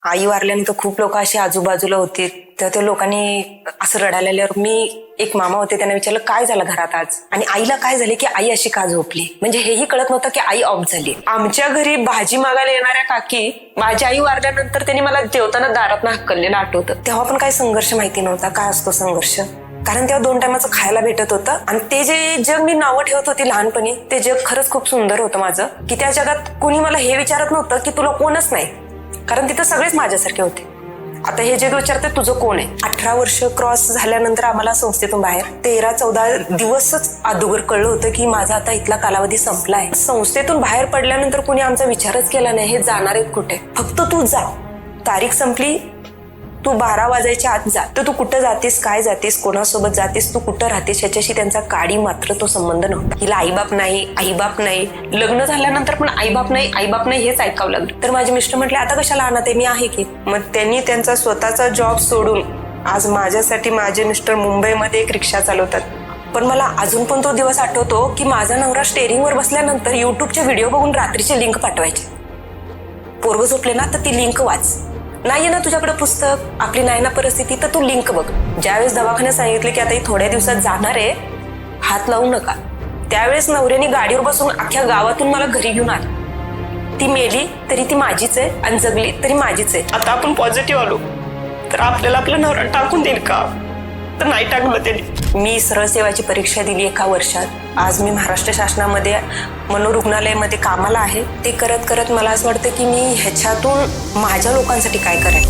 आई वारल्यानंतर खूप लोक अशी आजूबाजूला होती. तर त्या लोकांनी असं रडायला लागल्यावर मी एक मामा होते, त्यांना विचारलं काय झालं घरात आज, आणि आईला काय झाले की आई अशी का झोपली. म्हणजे हेही कळत नव्हतं की आई ऑफ झाली. आमच्या घरी भाजी मागायला येणाऱ्या काकी माझी आई वारल्यानंतर त्यांनी मला जेवताना दारात हक्कलेलं आठवतं. तेव्हा पण काही संघर्ष माहिती नव्हता, काय असतो संघर्ष. कारण तेव्हा 2 टायमाचं खायला भेटत होतं. आणि ते जे जग मी नावं ठेवत होती लहानपणी, ते जग खरंच खूप सुंदर होतं माझं. की त्या जगात कुणी मला हे विचारत नव्हतं की तुला कोणच नाही, कारण तिथं सगळेच माझ्यासारखे होते. आता हे जग विचारते तुझं कोण आहे. 18 वर्ष क्रॉस झाल्यानंतर आम्हाला संस्थेतून बाहेर 13-14 दिवसच अगोदर कळलं होतं की माझा आता इथला कालावधी संपलाय. संस्थेतून बाहेर पडल्यानंतर कुणी आमचा विचारच केला नाही हे जाणार आहेत कुठे. फक्त तू जा, तारीख संपली, तू 12 वाजायच्या आत जा. तर तू कुठं जातेस, काय जातेस, कोणासोबत जातेस, तू कुठं राहतेस, याच्याशी त्यांचा काडी मात्र तो संबंध नव्हता. हिला आईबाप नाही, आईबाप नाही. लग्न झाल्यानंतर पण आईबाप नाही, आईबाप नाही हेच ऐकावं लागलं. तर माझे मिस्टर म्हटले आता कशाला आणत आहे, मी आहे की. मग त्यांनी त्यांचा स्वतःचा जॉब सोडून आज माझ्यासाठी माझे मिस्टर मुंबईमध्ये एक रिक्षा चालवतात. पण मला अजून पण तो दिवस आठवतो की माझा नवरा स्टेअरिंगवर बसल्यानंतर युट्यूबचे व्हिडिओ बघून रात्रीचे लिंक पाठवायचे. पोरग झोपले ना तर ती लिंक वाच, नाहीये ना तुझ्याकडे पुस्तक, आपली नाही ना परिस्थिती, तर तू लिंक बघ. ज्यावेळेस दवाखान्यात सांगितले की आता ही थोड्या दिवसात जाणार आहे, हात लावू नका, त्यावेळेस नवऱ्याने गाडीवर बसून अख्ख्या गावातून मला घरी घेऊन आली. ती मेली तरी ती माझीच आहे आणि जगली तरी माझीच आहे. आता आपण पॉझिटिव्ह आलो तर आपल्याला आपलं नवरा टाकून देईल का, तर नाही टाकलं त्यांनी. मी सरळ सेवाची परीक्षा दिली 1 वर्षात. आज मी महाराष्ट्र शासनामध्ये मनोरुग्णालयामध्ये कामाला आहे. ते करत करत मला असं वाटतं की मी ह्याच्यातून माझ्या लोकांसाठी काय करेन.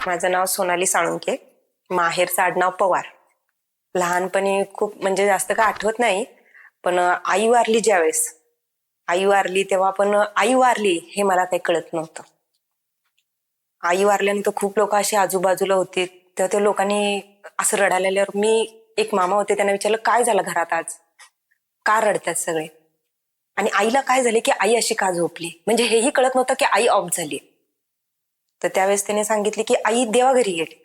माझं नाव सोनाली साळुंखे, माहेरचं आडनाव पवार. लहानपणी खूप म्हणजे जास्त काय आठवत नाही, पण आई वारली ज्यावेळेस, आई वारली तेव्हा पण आई वारली हे मला काही कळत नव्हतं. आई वारल्यानंतर खूप लोक अशी आजूबाजूला होती. तर त्या लोकांनी असं रडायला लागल्यावर मी एक मामा होते, त्यांना विचारलं काय झालं घरात आज, का रडतात सगळे, आणि आईला काय झाले की आई अशी का झोपली. म्हणजे हेही कळत नव्हतं की आई ऑफ झाली. तर त्यावेळेस त्याने सांगितले की आई देवाघरी गेली,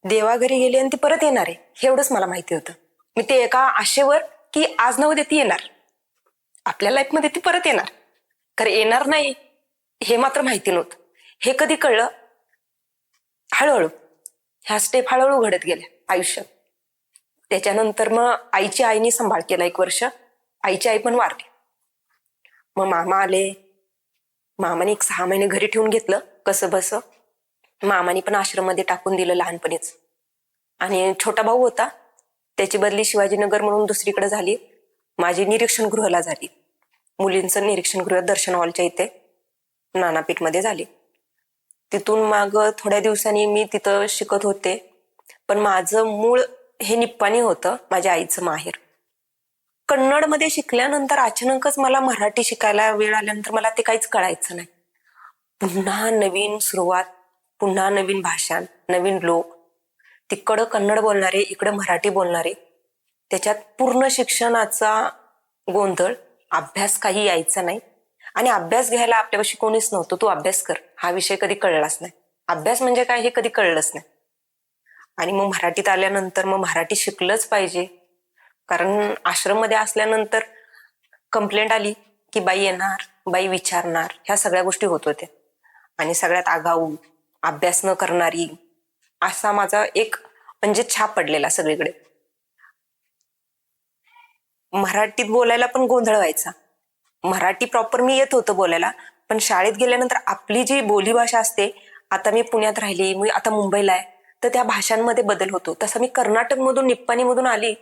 देवाघरी गेली आणि ती परत येणार आहे, हे एवढंच मला माहिती होतं. मी ते एका आशेवर की आज न उद्या ती येणार, आपल्या लाईफमध्ये ती परत येणार. खरं येणार नाही हे मात्र माहिती नव्हतं. हे कधी कळलं, हळूहळू ह्या स्टेप हळूहळू घडत गेल्या आयुष्यात. त्याच्यानंतर मग आईची आईने सांभाळ केला 1 वर्ष. आईची आई पण वारली. मग मामा आले, मामाने 6 महिने घरी ठेवून घेतलं कसं बस. मामाने पण आश्रम मध्ये टाकून दिलं लहानपणीच. आणि छोटा भाऊ होता, त्याची बदली शिवाजीनगर म्हणून दुसरीकडे झाली. माझी निरीक्षण गृहाला झाली, मुलींचं निरीक्षण गृह दर्शन हॉलच्या इथे नानापीठ मध्ये झाली. तिथून मग थोड्या दिवसांनी मी तिथं शिकत होते. पण माझं मूळ हे निप्पाणी होतं, माझ्या आईचं माहेर. कन्नडमध्ये शिकल्यानंतर अचानकच मला मराठी शिकायला वेळ आल्यानंतर मला ते काहीच कळायचं नाही. पुन्हा नवीन सुरुवात, पुन्हा नवीन भाषा, नवीन लोक, तिकडं कन्नड बोलणारे, इकडं मराठी बोलणारे, त्याच्यात पूर्ण शिक्षणाचा गोंधळ. अभ्यास काही यायचा नाही, आणि अभ्यास घ्यायला आपल्यापाशी कोणीच नव्हतं. तू अभ्यास कर हा विषय कधी कळलाच नाही. अभ्यास म्हणजे काय हे कधी कळलंच नाही. आणि मग मराठीत आल्यानंतर मग मराठी शिकलंच पाहिजे, कारण आश्रम मध्ये असल्यानंतर कंप्लेंट आली की बाई येणार, बाई विचारणार, ह्या सगळ्या गोष्टी होत होत्या. आणि सगळ्यात आगाऊ, अभ्यास न करणारी, असा माझा एक म्हणजे छाप पडलेला सगळीकडे. मराठीत बोलायला पण गोंधळ व्हायचा. मराठी प्रॉपर मी येत होतं बोलायला, पण शाळेत गेल्यानंतर आपली जी बोलीभाषा असते, आता मी पुण्यात राहिली, मी आता मुंबईला आहे, तर त्या भाषांमध्ये बदल होतो. तसं मी कर्नाटक मधून, निप्पाणी मधून आली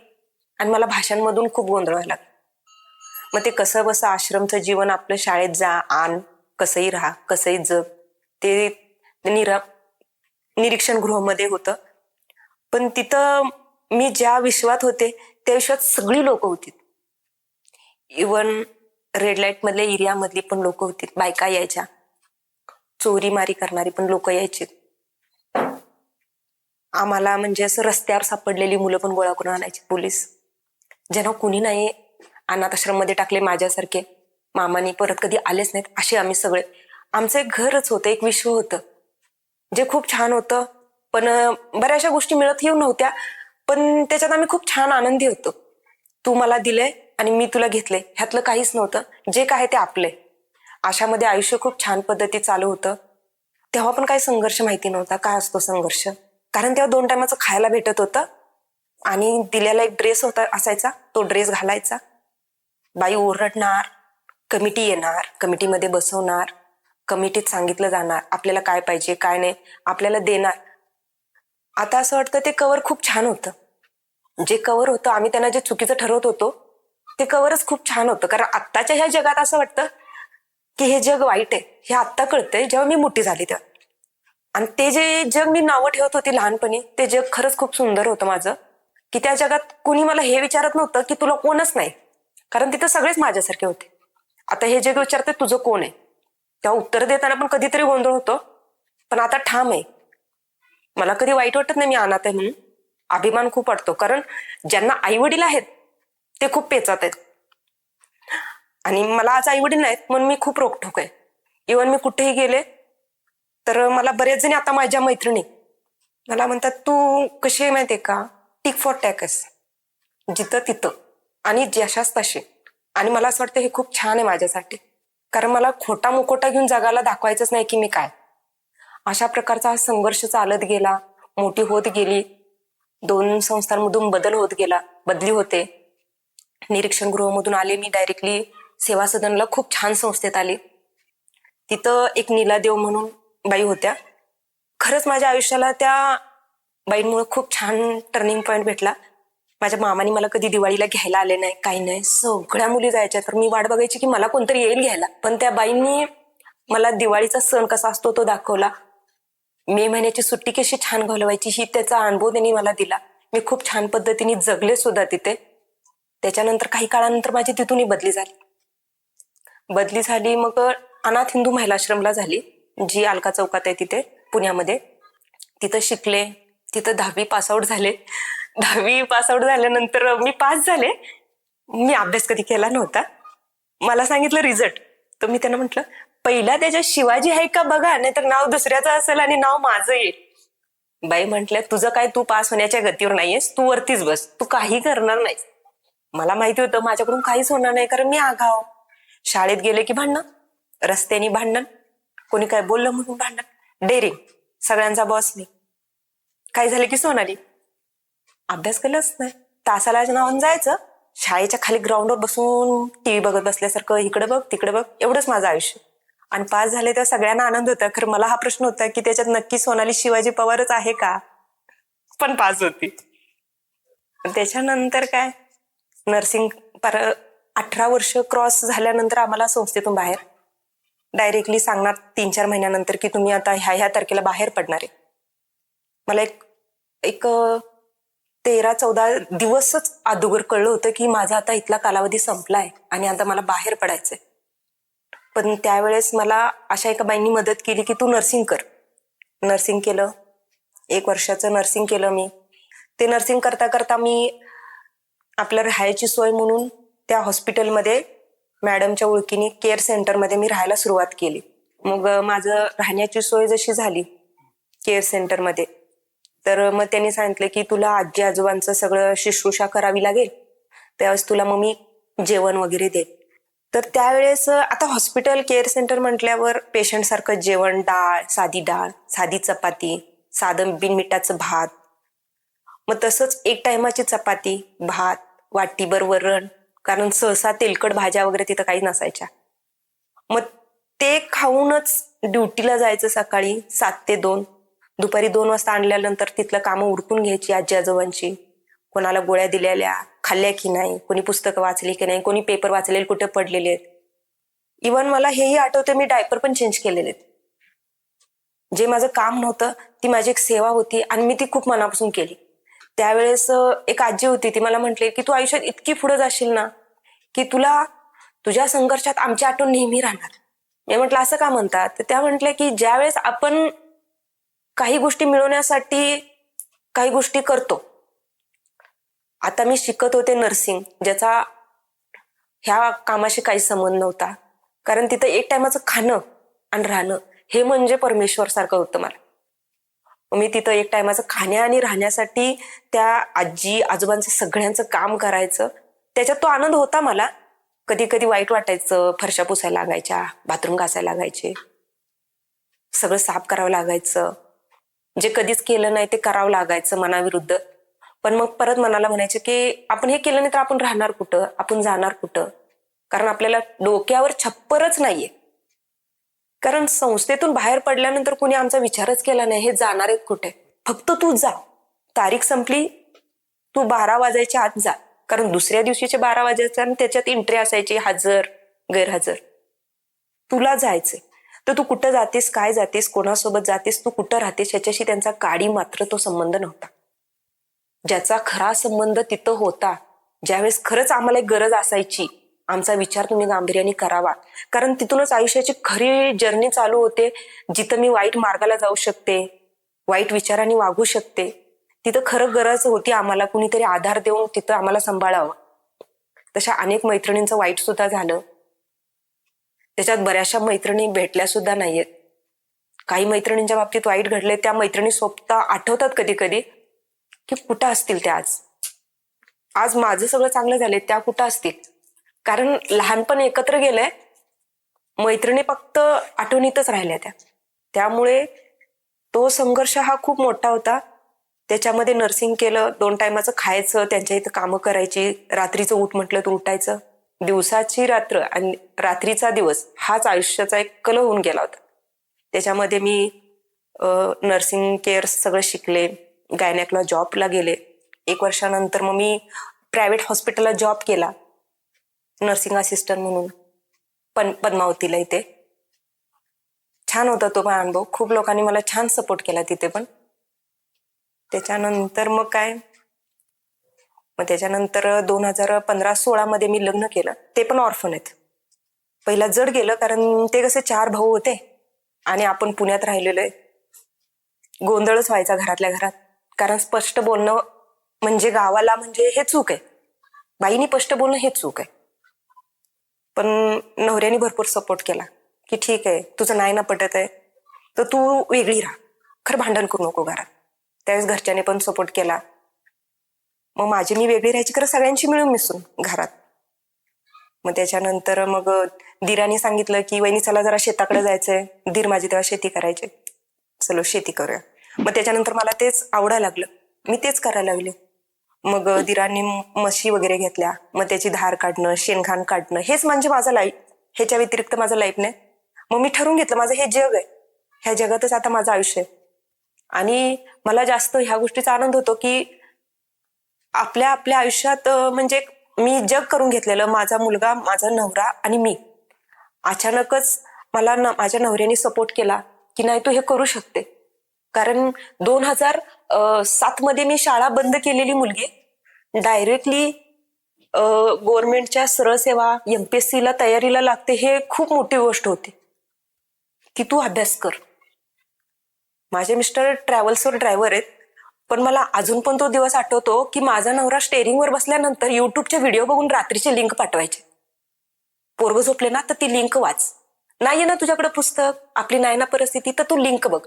आणि मला भाषांमधून खूप गोंधळ व्हायला लागला. मग ते कसं बसं आश्रमचं जीवन, आपलं शाळेत जा आण, कसंही राहा, कसंही जग, ते निरीक्षण गृहामध्ये होतं. पण तिथं मी ज्या विश्वात होते त्या विश्वात सगळी लोक होती. इवन रेड लाईट मधल्या एरियामधली पण लोक होती, बायका यायच्या, चोरी मारी करणारी पण लोक यायची. आम्हाला म्हणजे असं रस्त्यावर सापडलेली मुलं पण गोळा करून आणायची पोलीस, ज्यांना कुणी नाही अनाथ आश्रम मध्ये टाकले माझ्यासारखे, मामानी परत कधी आलेच नाहीत असे आम्ही सगळे. आमचं एक घरच होतं, एक विश्व होतं जे खूप छान होतं. पण बऱ्याचशा गोष्टी मिळत येऊ नव्हत्या, पण त्याच्यात आम्ही खूप छान आनंदी होतो. तू मला दिलंय आणि मी तुला घेतले, ह्यातलं काहीच नव्हतं. जे काय ते आपले. अशामध्ये आयुष्य खूप छान पद्धतीत चालू होतं. तेव्हा पण काही संघर्ष माहिती नव्हता, काय असतो संघर्ष. कारण तेव्हा 2 टायमाचं खायला भेटत होतं आणि दिलेला एक ड्रेस होता असायचा, तो ड्रेस घालायचा. बाई ओरडणार, कमिटी येणार, कमिटीमध्ये बसवणार, कमिटीत सांगितलं जाणार आपल्याला काय पाहिजे काय नाही, आपल्याला देणार. आता असं वाटतं ते कवर खूप छान होतं. जे कवर होतं आम्ही त्यांना जे चुकीचं ठरवत होतो ते कवरच खूप छान होतं. कारण आत्ताच्या ह्या जगात असं वाटतं की हे जग वाईट आहे, हे आत्ता कळतंय जेव्हा मी मोठी झाली तेव्हा. आणि ते जे जग मी नावं ठेवत होती लहानपणी, ते जग खरंच खूप सुंदर होतं माझं. की त्या जगात कुणी मला हे विचारत नव्हतं की तुला कोणच नाही, कारण तिथं सगळेच माझ्यासारखे होते. आता हे जग विचारते तुझं कोण आहे, तेव्हा उत्तर देताना पण कधीतरी गोंधळ होतो, पण आता ठाम आहे. मला कधी वाईट वाटत नाही मी अनाथ आहे म्हणून. अभिमान खूप वाटतो, कारण ज्यांना आई वडील आहेत ते खूप पेचात आहेत आणि मला आज आई वडील नाहीत म्हणून मी खूप रोकठोक आहे. इव्हन मी कुठेही गेले तर मला बरेच जणी आता माझ्या मैत्रिणी मला म्हणतात तू कशी आहे माहितीये का, टिक फॉर टॅकस, जिथं तिथं आणि जशास तशी. आणि मला असं वाटतं हे खूप छान आहे माझ्यासाठी, कारण मला खोटा मुकोटा घेऊन जगाला दाखवायचंच नाही की मी काय. अशा प्रकारचा हा संघर्ष चालत गेला, मोठी होत गेली. 2 संस्थांमधून बदल होत गेला, बदली होते. निरीक्षण गृहामधून आले मी डायरेक्टली सेवा सदनला, खूप छान संस्थेत आले. तिथं एक नीलादेव म्हणून बाई होत्या. खरंच माझ्या आयुष्याला त्या बाईंमुळे खूप छान टर्निंग पॉइंट भेटला. माझ्या मामाने मला कधी दिवाळीला घ्यायला आले नाही, काही नाही. सगळ्या मुली जायच्या तर मी वाट बघायची की मला कोणतरी येईल घ्यायला. पण त्या बाईंनी मला दिवाळीचा सण कसा असतो तो दाखवला. मे महिन्याची सुट्टी कशी छान घालवायची ही त्याचा अनुभव त्यांनी मला दिला. मी खूप छान पद्धतीने जगले सुद्धा तिथे. त्याच्यानंतर काही काळानंतर माझी तिथूनही बदली झाली. मग अनाथ हिंदू महिला आश्रमला झाली, जी अलका चौकात आहे तिथे पुण्यामध्ये. तिथं शिकले, तिथं 10वी पासआउट झाले. 10वी पासआउट झाल्यानंतर मी पास झाले. मी अभ्यास कधी केला नव्हता. मला सांगितलं रिझल्ट, तर मी त्यांना म्हटलं पहिला त्याच्यात शिवाजी आहे का बघा, नाहीतर नाव दुसऱ्याचं असेल आणि नाव माझं येईल. बाई म्हटल्या तुझं काय, तू पास होण्याच्या गतीवर नाहीयेस, तू वरतीच बस, तू काही करणार नाहीस. मला माहिती होतं माझ्याकडून काहीच होणार नाही, कारण मी आगाव. शाळेत गेले की भांडण, रस्त्याने भांडण, कोणी काय बोललं म्हणून भांडण, डेअरिंग, सगळ्यांचा बॉस मी. काय झालं की सोनाली. अभ्यास केलाच नाही, तासाला नावानं जायचं, शाळेच्या खाली ग्राउंडवर बसून टीव्ही बघत बसल्यासारखं, इकडे बघ तिकडे बघ, एवढंच माझं आयुष्य. आणि पास झाले तेव्हा सगळ्यांना आनंद होता. खरं मला हा प्रश्न होता की त्याच्यात नक्की सोनाली शिवाजी पवारच आहे का, पण पास होती. त्याच्यानंतर काय नर्सिंग 18 वर्ष क्रॉस झाल्यानंतर आम्हाला संस्थेतून बाहेर डायरेक्टली सांगणार 3-4 महिन्यानंतर की तुम्ही आता ह्या तारखेला बाहेर पडणार आहे. मला एक 13-14 दिवसच अगोदर कळलं होतं की माझा आता इथला कालावधी संपलाय आणि आता मला बाहेर पडायचंय. पण त्यावेळेस मला अशा एका बाईंनी मदत केली की तू नर्सिंग कर. नर्सिंग केलं, 1 वर्षाचं नर्सिंग केलं मी. ते नर्सिंग करता करता मी आपल्या राहायची सोय म्हणून त्या हॉस्पिटलमध्ये मॅडमच्या ओळखीने केअर सेंटरमध्ये मी राहायला सुरुवात केली. मग माझं राहण्याची सोय जशी झाली केअर सेंटरमध्ये, तर मग त्यांनी सांगितलं की तुला आजी आजोबांचं सगळं शुश्रूषा करावी लागेल, त्यावेळेस तुला मग मी जेवण वगैरे दे. तर त्यावेळेस आता हॉस्पिटल केअर सेंटर म्हटल्यावर पेशंट सारखं जेवण, डाळ, साधी चपाती, साधं बिनमिठाचं भात, मग तसंच 1 टायमाची चपाती, भात, वाटीभर वरण, कारण सहसा तेलकट भाज्या वगैरे तिथं काही नसायच्या. मग ते खाऊनच ड्युटीला जायचं सकाळी 7 ते 2. दुपारी 2 वाजता आणल्यानंतर तिथलं कामं उरकून घ्यायची आजी आजोबांची. कोणाला गोळ्या दिलेल्या खाल्ल्या की नाही, कोणी पुस्तकं वाचली की नाही, कोणी पेपर वाचलेले कुठे पडलेले आहेत. इव्हन मला हेही आठवतं मी डायपर पण चेंज केलेले आहेत. जे माझं काम नव्हतं ती माझी एक सेवा होती आणि मी ती खूप मनापासून केली. त्यावेळेस एक आजी होती, ती मला म्हटले की तू आयुष्यात इतकी पुढे जाशील ना की तुला तुझ्या संघर्षात आमची आठवण नेहमी राहणार. मी म्हटलं असं का म्हणतात, तर त्या म्हटल्या की ज्यावेळेस आपण काही गोष्टी मिळवण्यासाठी काही गोष्टी करतो. आता मी शिकत होते नर्सिंग, ज्याचा ह्या कामाशी काही संबंध नव्हता, कारण तिथं 1 टायमाचं खाणं आणि राहणं हे म्हणजे परमेश्वर सारखं होतं मला. मी तिथं एक टायमाचं खाण्या आणि राहण्यासाठी त्या आजी आजोबांचं सगळ्यांचं काम करायचं. त्याच्यात तो आनंद होता मला. कधी कधी वाईट वाटायचं, फरशा पुसायला लागायच्या, बाथरूम घासायला लागायचे, सगळं साफ करावं लागायचं, जे कधीच केलं नाही ते करावं लागायचं मनाविरुद्ध. पण मग परत मनाला म्हणायचं की आपण हे केलं नाही तर आपण राहणार कुठं, आपण जाणार कुठं, कारण आपल्याला डोक्यावर छप्परच नाहीये. कारण संस्थेतून बाहेर पडल्यानंतर कुणी आमचा विचारच केला नाही हे जाणार आहेत कुठे. फक्त तू जा, तारीख संपली, तू 12 वाजायच्या आत जा. कारण दुसऱ्या दिवशीचे 12 वाजायचे आणि त्याच्यात एंट्री असायची, हजर गैरहजर. तुला जायचंय तर तू कुठं जातेस, काय जातेस, कोणासोबत जातेस, तू कुठं राहतेस याच्याशी त्यांचा काडी मात्र तो संबंध नव्हता. ज्याचा खरा संबंध तिथं होता, ज्यावेळेस खरंच आम्हाला एक गरज असायची, आमचा विचार तुम्ही गांभीर्याने करावा. कारण तिथूनच आयुष्याची खरी जर्नी चालू होते, जिथं मी वाईट मार्गाला जाऊ शकते, वाईट विचारांनी वागू शकते. तिथं खरं गरज होती आम्हाला कुणीतरी आधार देऊन तिथं आम्हाला सांभाळावं. तशा अनेक मैत्रिणींचं वाईट सुद्धा झालं. त्याच्यात बऱ्याचशा मैत्रिणी भेटल्या सुद्धा नाहीयेत. काही मैत्रिणींच्या बाबतीत वाईट घडले, त्या मैत्रिणी स्वतः आठवतात कधी कधी की कुठं असतील त्या आज. आज माझं सगळं चांगलं झालंय, त्या कुठं असतील. कारण लहानपण एकत्र गेलंय, मैत्रिणी फक्त आठवणीतच राहिल्या त्या. त्यामुळे तो संघर्ष हा खूप मोठा होता. त्याच्यामध्ये नर्सिंग केलं, 2 टायमाचं खायचं, त्यांच्या इथं कामं करायची, रात्रीचं उठ म्हटलं तर उठायचं. दिवसाची रात्र आणि रात्रीचा दिवस हाच आयुष्याचा एक कल होऊन गेला होता. त्याच्यामध्ये मी नर्सिंग केअर सगळं शिकले, गायनॅकला जॉबला गेले. 1 वर्षानंतर मग मी प्रायव्हेट हॉस्पिटलला जॉब केला नर्सिंग असिस्टंट म्हणून, पद्मावतीला. इथे छान होता तो पण अनुभव. खूप लोकांनी मला छान सपोर्ट केला तिथे पण. त्याच्यानंतर मग काय, मग त्याच्यानंतर 2015-16 मध्ये मी लग्न केलं. ते पण ऑर्फन आहेत. पहिला जड गेलं, कारण ते कसे 4 भाऊ होते आणि आपण पुण्यात राहिलेलो आहे. गोंधळच व्हायचा घरातल्या घरात. कारण स्पष्ट बोलणं म्हणजे गावाला म्हणजे हे चूक आहे, बाईनी स्पष्ट बोलणं हे चूक आहे. पण नवऱ्याने भरपूर सपोर्ट केला की ठीक आहे, तुझं नाही ना पटत आहे तर तू वेगळी राहा, खरं भांडण करू नको घरात. त्यावेळेस घरच्याने पण सपोर्ट केला. मग माझी मी वेगळी राहायची, खरं सगळ्यांशी मिळून मिसळून घरात. मग त्याच्यानंतर मग दीराने सांगितलं की वहिनी चला जरा शेताकडे जायचंय. दीर माझी तेव्हा शेती करायचे. चलो शेती करूया. मग त्याच्यानंतर मला तेच आवडायला लागलं, मी तेच करायला लागले. मग दीरांनी म्हशी वगैरे घेतल्या, मग त्याची धार काढणं, शेणघाण काढणं, हेच म्हणजे माझं लाईफ. ह्याच्या व्यतिरिक्त माझं लाईफ नाही. मग मी ठरवून घेतलं माझं हे जग आहे, ह्या जगातच आता माझं आयुष्य आहे. आणि मला जास्त ह्या गोष्टीचा आनंद होतो की आपल्या आपल्या आयुष्यात म्हणजे मी जग करून घेतलेलं, माझा मुलगा, माझा नवरा आणि मी. अचानकच मला माझ्या नवऱ्याने सपोर्ट केला की नाही तू हे करू शकते. कारण 2007 मध्ये मी शाळा बंद केलेली मुलगी डायरेक्टली गव्हर्नमेंटच्या सरळ सेवा MPSC ला तयारीला लागते, हे खूप मोठी गोष्ट होती की तू अभ्यास कर. माझे मिस्टर ट्रॅव्हल्सवर ड्रायव्हर आहेत, पण मला अजून पण तो दिवस आठवतो की माझा नवरा स्टेअरिंगवर बसल्यानंतर युट्यूबचे व्हिडिओ बघून रात्रीचे लिंक पाठवायचे. पोरग झोपले ना तर ती लिंक वाच, नाहीये ना तुझ्याकडे पुस्तक, आपली नाही ना परिस्थिती, तर तू लिंक बघ.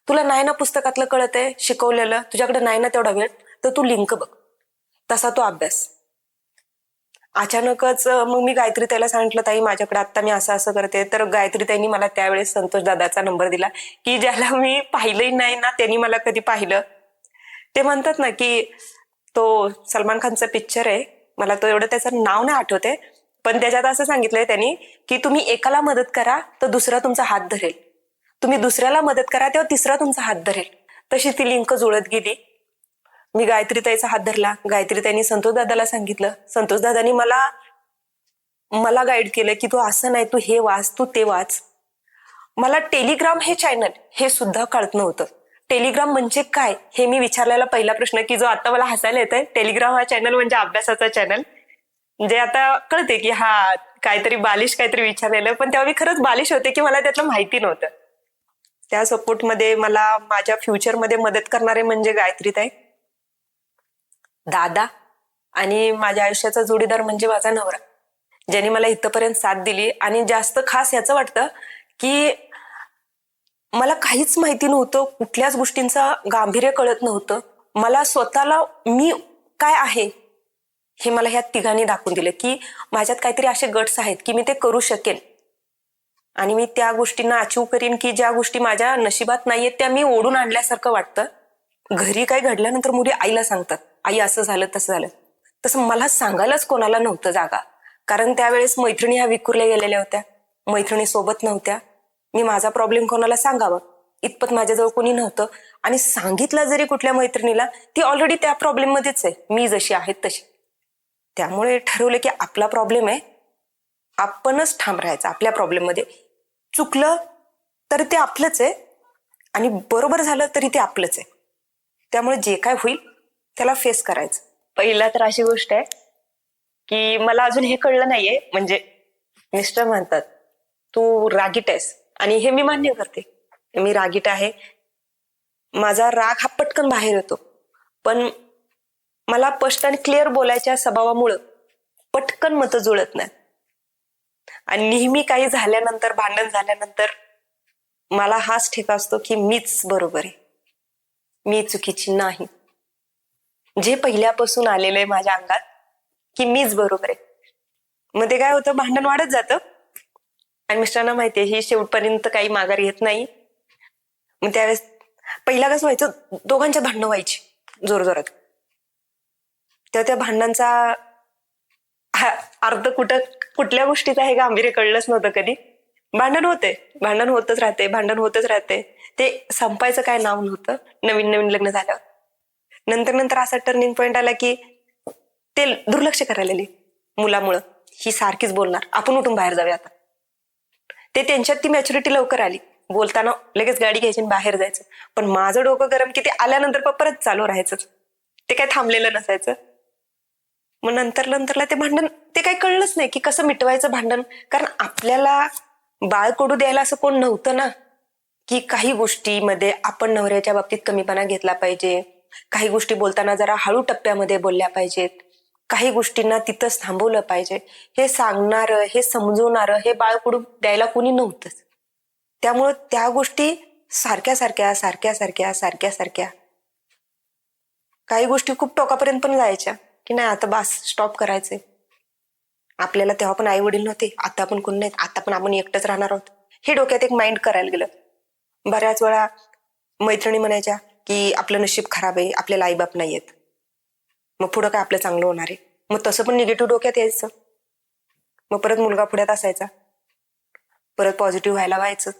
तुला नाही ना पुस्तकातलं कळत आहे शिकवलेलं, तुझ्याकडे नाही ना तेवढा वेळ, तर तू लिंक बघ. तसा तो अभ्यास. अचानकच मग मी गायत्री ताईला सांगितलं, ताई माझ्याकडे आता मी असं असं करते. तर गायत्री ताईंनी मला त्यावेळेस संतोष दादाचा नंबर दिला की ज्याला मी पाहिलंही नाही ना त्यांनी मला कधी पाहिलं. ते म्हणतात ना की तो सलमान खानचा पिक्चर आहे, मला तो एवढं त्याचं नाव नाही आठवते, पण त्याच्यात असं सांगितलंय त्यांनी की तुम्ही एकाला मदत करा तर दुसरा तुमचा हात धरेल, तुम्ही दुसऱ्याला मदत करा तेव्हा तिसरा तुमचा हात धरेल. तशी ती लिंक जुळत गेली. मी गायत्री ताईचा हात धरला, गायत्री ताईंनी संतोष दादाला सांगितलं, संतोष दादानी मला गाईड केलं की तू असं नाही, तू हे वाच, तू ते वाच. मला टेलिग्राम हे चॅनल हे सुद्धा कळत नव्हतं. टेलिग्राम म्हणजे काय हे मी विचारलेला पहिला प्रश्न की जो आता मला हसायला येतंय. टेलिग्राम हा चॅनल म्हणजे अभ्यासाचा चॅनल. म्हणजे आता कळते की हा काहीतरी बालिश काहीतरी विचारलेलं, पण तेव्हा मी खरंच बालिश होते की मला त्यातलं माहिती नव्हतं. त्या सपोर्टमध्ये मला माझ्या फ्युचरमध्ये मदत करणारे म्हणजे गायत्री ताई, दादा आणि माझ्या आयुष्याचा जोडीदार म्हणजे माझा नवरा, ज्यांनी मला इथपर्यंत साथ दिली. आणि जास्त खास याचं वाटतं की मला काहीच माहिती नव्हतं, कुठल्याच गोष्टींचा गांभीर्य कळत नव्हतं. मला स्वतःला मी काय आहे हे मला ह्या तिघांनी दाखवून दिलं, की माझ्यात काहीतरी असे गट्स आहेत की मी ते करू शकेन आणि मी त्या गोष्टींना अचीव करीन, की ज्या गोष्टी माझ्या नशिबात नाहीयेत त्या मी ओढून आणल्यासारखं वाटतं. घरी काय घडल्यानंतर मुली आईला सांगतात, आई असं झालं तसं झालं. तसं मला सांगायलाच कोणाला नव्हतं जागा, कारण त्यावेळेस मैत्रिणी ह्या विखुरल्या गेलेल्या होत्या, मैत्रिणी सोबत नव्हत्या. मी माझा प्रॉब्लेम कोणाला सांगावं इतपत माझ्याजवळ कोणी नव्हतं. आणि सांगितलं जरी कुठल्या मैत्रिणीला, ती ऑलरेडी त्या प्रॉब्लेम मध्येच आहे, मी जशी आहे तशी. त्यामुळे ठरवलं की आपला प्रॉब्लेम आहे, आपणच ठाम राहायचं आपल्या प्रॉब्लेम मध्ये. चुकलं तर ते आपलंच आहे आणि बरोबर झालं तरी ते आपलंच आहे. त्यामुळे जे काय होईल त्याला फेस करायचं. पहिला तर अशी गोष्ट आहे की मला अजून हे कळलं नाहीये, म्हणजे मिस्टर म्हणतात तू रागीट आहेस, आणि हे मी मान्य करते, मी रागीट आहे. माझा राग हा पटकन बाहेर येतो, पण मला स्पष्ट आणि क्लिअर बोलायच्या स्वभावामुळं पटकन मतं जुळत नाही. आणि नेहमी काही झाल्यानंतर, भांडण झाल्यानंतर मला हाच ठेका असतो की मीच बरोबर आहे, मी चुकीची नाही. जे पहिल्यापासून आलेलं आहे माझ्या अंगात की मीच बरोबर आहे. मग ते काय होतं, भांडण वाढत जातं आणि मिस्टरांना माहितीये ही शेवटपर्यंत काही माघार येत नाही. मग त्यावेळेस पहिला कसं व्हायचं, दोघांच्या भांडणं व्हायची जोरजोरात. तेव्हा त्या भांडणांचा अर्थ कुठल्या गोष्टीचा हे गांभीर्य कळलंच नव्हतं कधी. भांडण होते, भांडण होतच राहते, भांडण होतच राहते. ते संपायचं काय नाव नव्हतं नवीन नवीन लग्न झाल्यावर. नंतर नंतर असा टर्निंग पॉइंट आला की ते दुर्लक्ष करायला लागले मुलामुळं. ही सारखीच बोलणार, आपण उठून बाहेर जाऊया आता. ते त्यांच्यात ती मॅच्युरिटी लवकर आली, बोलताना लगेच गाडी घ्यायची आणि बाहेर जायचं. पण माझं डोकं गरम की ते आल्यानंतर परत चालू राहायचं, ते काय थांबलेलं नसायचं. मग नंतरला ते भांडण, ते काही कळलंच नाही की कसं मिटवायचं भांडण. कारण आपल्याला बाळ कडू द्यायला असं कोण नव्हतं ना, की काही गोष्टीमध्ये आपण नवऱ्याच्या बाबतीत कमीपणा घेतला पाहिजे, काही गोष्टी बोलताना जरा हळू टप्प्यामध्ये बोलल्या पाहिजेत, काही गोष्टींना तिथंच थांबवलं पाहिजे. हे सांगणारं, हे समजवणारं, हे बाळ कडू द्यायला कोणी नव्हतंच. त्यामुळं त्या गोष्टी सारख्या सारख्या सारख्या सारख्या सारख्या सारख्या काही गोष्टी खूप टोकापर्यंत पण जायच्या की नाही आता बास, स्टॉप करायचंय. आपल्याला तेव्हा पण आई वडील नव्हते, आता पण कोण नाहीत, आता पण आपण एकटंच राहणार आहोत, हे डोक्यात एक माइंड करायला गेलं. बऱ्याच वेळा मैत्रिणी म्हणायच्या की आपलं नशीब खराब आहे, आपल्याला आईबाप नाहीयेत, मग पुढं काय आपलं चांगलं होणार आहे. मग तसं पण निगेटिव्ह डोक्यात यायचं. मग परत मुलगा पुढ्यात असायचा, परत पॉझिटिव्ह व्हायचं,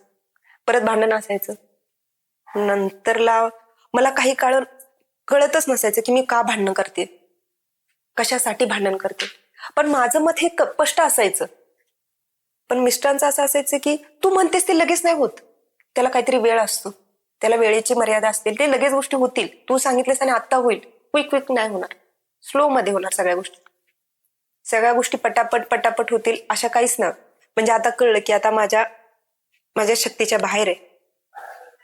परत भांडण असायचं. नंतरला मला काही काळ कळतच नसायचं की मी का भांडण करते, कशासाठी भांडण करते. पण माझं मत हे स्पष्ट असायचं. पण मिस्टरांचं असं असायचं की तू म्हणतेस ते लगेच नाही होत, त्याला काहीतरी वेळ असतो, त्याला वेळेची मर्यादा असतील, ते लगेच गोष्टी होतील. तू सांगितलेस आणि आत्ता होईल, क्विक नाही होणार, स्लो मध्ये होणार सगळ्या गोष्टी. सगळ्या गोष्टी पटापट पटापट होतील अशा काहीच नाही. म्हणजे आता कळलं की आता माझ्या शक्तीच्या बाहेर आहे.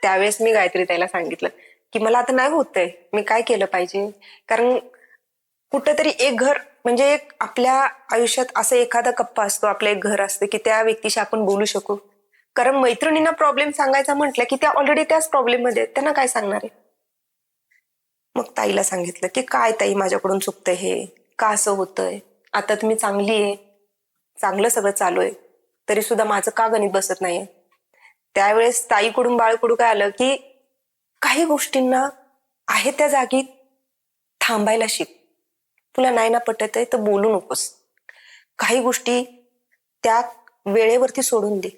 त्यावेळेस मी गायत्री ताईला सांगितलं की मला आता नाही होतंय, मी काय केलं पाहिजे. कारण कुठंतरी एक घर म्हणजे एक आपल्या आयुष्यात असं एखादा कप्पा असतो, आपलं एक घर असतं की त्या व्यक्तीशी आपण बोलू शकू. कारण मैत्रिणींना प्रॉब्लेम सांगायचा म्हटलं की त्या ऑलरेडी त्याच प्रॉब्लेम मध्ये आहेत, त्यांना काय सांगणार आहे. मग ताईला सांगितलं की काय ताई माझ्याकडून चुकतंय, हे का असं होतंय, आता तुम्ही चांगली आहे, चांगलं सगळं चालू आहे, तरी सुद्धा माझं का गणित बसत नाहीये. त्यावेळेस ताईकडून बाळकडून काय आलं की काही गोष्टींना आहे त्या जागी थांबायला शिक. तुला नाही ना पटत आहे तर बोलू नकोस, काही गोष्टी त्या वेळेवरती सोडून दे.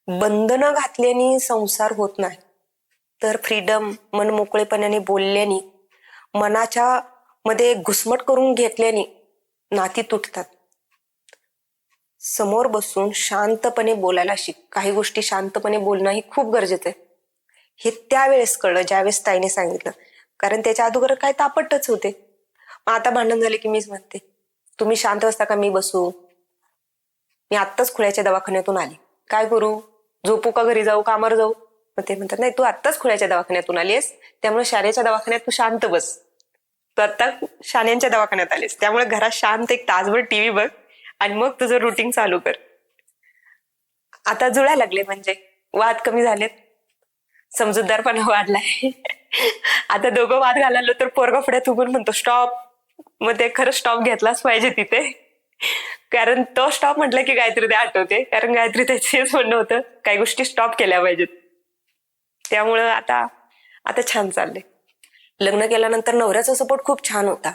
बंधनं घातल्याने संसार होत नाही, तर फ्रीडम, मन मोकळेपणाने बोलल्याने, मनाच्या मध्ये घुसमट करून घेतल्याने नाती तुटतात. समोर बसून शांतपणे बोलायला शिक. काही गोष्टी शांतपणे बोलणं ही खूप गरजेचं आहे. हे त्यावेळेस कळलं ज्यावेळेस ताईने सांगितलं. कारण त्याच्या अगोदर काय तापटच होते. आता भांडण झाले की मीच म्हणते तुम्ही शांत असता का मी बसू, मी आत्ताच खुळ्याच्या दवाखान्यातून आली, काय करू, झोपू का, घरी जाऊ, कामावर जाऊ. मग ते म्हणतात नाही तू आत्ताच खुळ्याच्या दवाखान्यातून आलीस, त्यामुळे शाळेच्या दवाखान्यात तू शांत बस, तू आता शाण्यांच्या दवाखान्यात आलीस, त्यामुळे घरात शांत एक तासभर टीव्ही बघ आणि मग तुझं रुटीन चालू कर. आता जुळायला लागले म्हणजे वाद कमी झालेत, समजूतदारपणा वाढलाय. आता दोघं वाद घालायला तर पोरगा पुढ्यात उभून म्हणतो स्टॉप. मग ते खरं स्टॉप घेतलाच पाहिजे तिथे, कारण तो स्टॉप म्हटलं की गायत्री ते आठवते, कारण गायत्री त्याचेच म्हणणं होतं काही गोष्टी स्टॉप केल्या पाहिजेत. त्यामुळं आता आता छान चाललंय. लग्न केल्यानंतर नवऱ्याचा सपोर्ट खूप छान होता,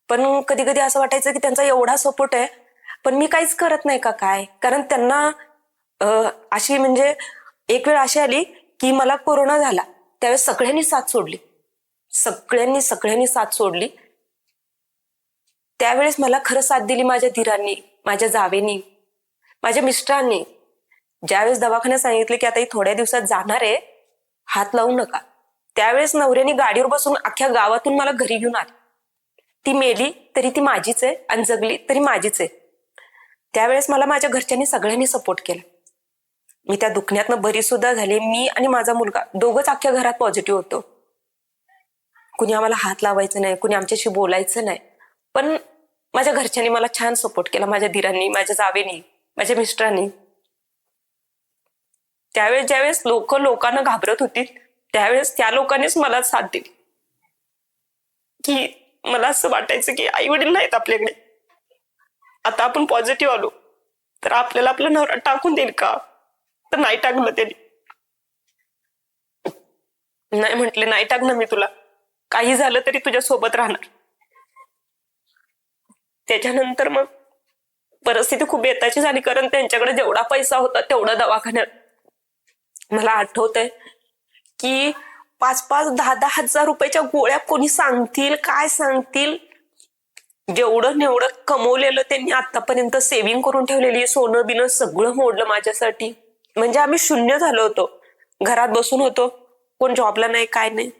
पण कधी कधी असं वाटायचं की त्यांचा एवढा सपोर्ट आहे पण मी काहीच करत नाही का काय. कारण त्यांना अशी म्हणजे एक वेळ अशी आली की मला कोरोना झाला, त्यावेळेस सगळ्यांनी साथ सोडली, सगळ्यांनी साथ सोडली. त्यावेळेस मला खरं साथ दिली माझ्या धीरांनी, माझ्या जावेनी, माझ्या मिस्टरांनी. ज्यावेळेस दवाखान्यात सांगितले की आता ही थोड्या दिवसात जाणार आहे, हात लावू नका, त्यावेळेस नवऱ्याने गाडीवर बसून अख्ख्या गावातून मला घरी घेऊन आली. ती मेली तरी ती माझीच आहे आणि जगली तरी माझीच आहे. त्यावेळेस मला माझ्या घरच्यांनी सगळ्यांनी सपोर्ट केला. मी त्या दुखण्यातनं बरी सुद्धा झाले. मी आणि माझा मुलगा दोघंच अख्ख्या घरात पॉझिटिव्ह होतो. कुणी आम्हाला हात लावायचं नाही, कुणी आमच्याशी बोलायचं नाही, पण माझ्या घरच्यांनी मला छान सपोर्ट केला, माझ्या धीरांनी, माझ्या जावेनी, माझ्या मिस्टरांनी. त्यावेळेस ज्यावेळेस लोकांना घाबरत होती त्यावेळेस त्या लोकांनीच मला साथ दिली. की मला असं वाटायचं की आई वडील नाहीत आपल्याकडे, आता आपण पॉझिटिव्ह आलो तर आपल्याला आपला नवरा टाकून देईल का, तर नाही टाकलं त्यांनी. नाही म्हटले नाही टाकणार मी तुला, काही झालं तरी तुझ्या सोबत राहणार. त्याच्यानंतर मग परिस्थिती खूप बेताची झाली, कारण त्यांच्याकडे जेवढा पैसा होता तेवढा दवाखान्यात मला आठवतंय की 5-5, 10-10 हजार रुपयाच्या गोळ्या कोणी सांगतील काय सांगतील, जेवढं नेवढं कमवलेलं त्यांनी आतापर्यंत सेव्हिंग करून ठेवलेली, सोनं बिनं सगळं मोडलं माझ्यासाठी. म्हणजे आम्ही शून्य झालो होतो, घरात बसून होतो, कोण जॉबला नाही काय नाही,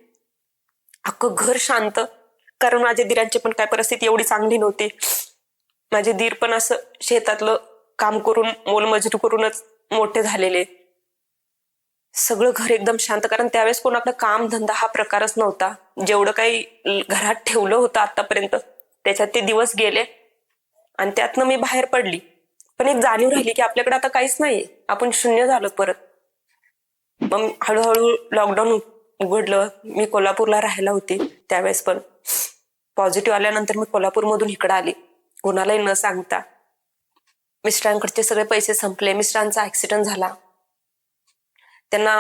अख्खं घर शांत. कारण माझ्या दिरांची पण काय परिस्थिती एवढी चांगली नव्हती. माझे दीर पण असं शेतातलं काम करून मोलमजुरी करूनच मोठे झालेले. सगळं घर एकदम शांत, कारण त्यावेळेस कोणाकडे काम धंदा हा प्रकारच नव्हता. जेवढं काही घरात ठेवलं होतं आतापर्यंत त्याच्यात ते दिवस गेले आणि त्यातनं मी बाहेर पडली. पण एक जाणीव राहिली की आपल्याकडे आता काहीच नाहीये, आपण शून्य झालो परत. मग हळूहळू लॉकडाऊन उघडलं. मी कोल्हापूरला राहायला होती त्यावेळेस, पण पॉझिटिव्ह आल्यानंतर मी कोल्हापूरमधून इकडे आली कोणालाही न सांगता. मिस्टरांकडचे सगळे पैसे संपले, मिस्टरांचा ऍक्सिडेंट झाला. त्यांना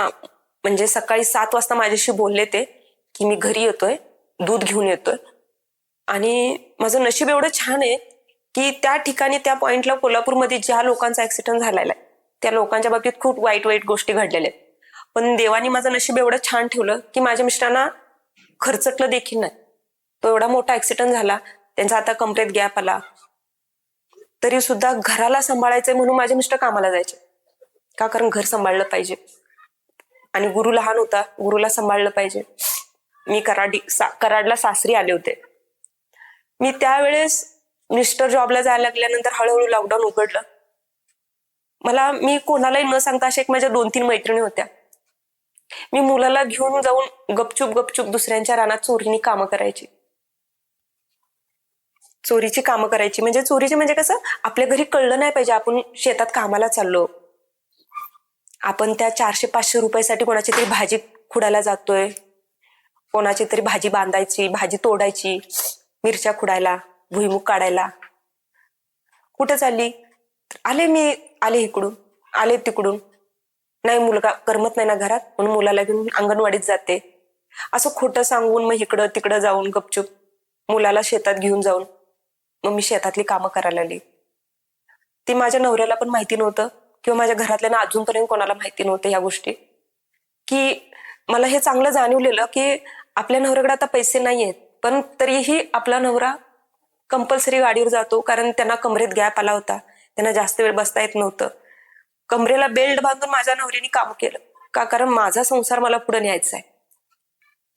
म्हणजे सकाळी 7 वाजता माझ्याशी बोलले ते की मी घरी येतोय, दूध घेऊन येतोय. आणि माझं नशीब एवढं छान आहे की त्या ठिकाणी त्या पॉइंटला कोल्हापूरमध्ये ज्या लोकांचा ऍक्सिडेंट झालेला आहे त्या लोकांच्या बाबतीत खूप वाईट वाईट गोष्टी घडलेल्या आहेत, पण देवाने माझं नशीब एवढं छान ठेवलं की माझ्या मिस्टरांना खर्चटलं देखील नाही. तो एवढा मोठा ऍक्सिडेंट झाला, त्यांचा आता कमरेत गॅप आला, तरी सुद्धा घराला सांभाळायचंय म्हणून माझे मिस्टर कामाला जायचे. का, कारण घर सांभाळलं पाहिजे आणि गुरु लहान होता, गुरुला सांभाळलं पाहिजे. मी कराडला सासरी आले होते. मी त्यावेळेस मिस्टर जॉबला जायला लागल्यानंतर हळूहळू लॉकडाऊन उघडलं. मी कोणालाही न सांगता अशा एक माझ्या 2-3 मैत्रिणी होत्या. मी मुलाला घेऊन जाऊन गपचूप दुसऱ्यांच्या रानात चोरीची कामं करायची. म्हणजे चोरीची म्हणजे कसं, आपल्या घरी कळलं नाही पाहिजे आपण शेतात कामाला चाललो, आपण त्या 400-500 रुपयासाठी कोणाची तरी भाजी खुडायला जातोय, कोणाची तरी भाजी बांधायची, भाजी तोडायची, मिरच्या खुडायला, भुईमुग काढायला. कुठे चालली, आले इकडून, आले तिकडून, नाही मुलगा करमत नाही ना घरात म्हणून मुलाला घेऊन अंगणवाडीत जाते. असं खोटं सांगून मग इकडं तिकडं जाऊन गपचूप मुलाला शेतात घेऊन जाऊन मग मी शेतातली कामं करायला लागली. ती माझ्या नवऱ्याला पण माहिती नव्हतं किंवा माझ्या घरातल्यांना अजूनपर्यंत कोणाला माहिती नव्हतं या गोष्टी. की मला हे चांगलं जाणवलेलं की आपल्या नवऱ्याकडे आता पैसे नाही आहेत, पण तरीही आपला नवरा कंपल्सरी गाडीवर जातो, कारण त्यांना कमरेत गॅप आला होता, त्यांना जास्त वेळ बसता येत नव्हतं. कमरेला बेल्ट बांधून माझ्या नवऱ्याने काम केलं. का, कारण माझा संसार मला पुढे न्यायचा आहे.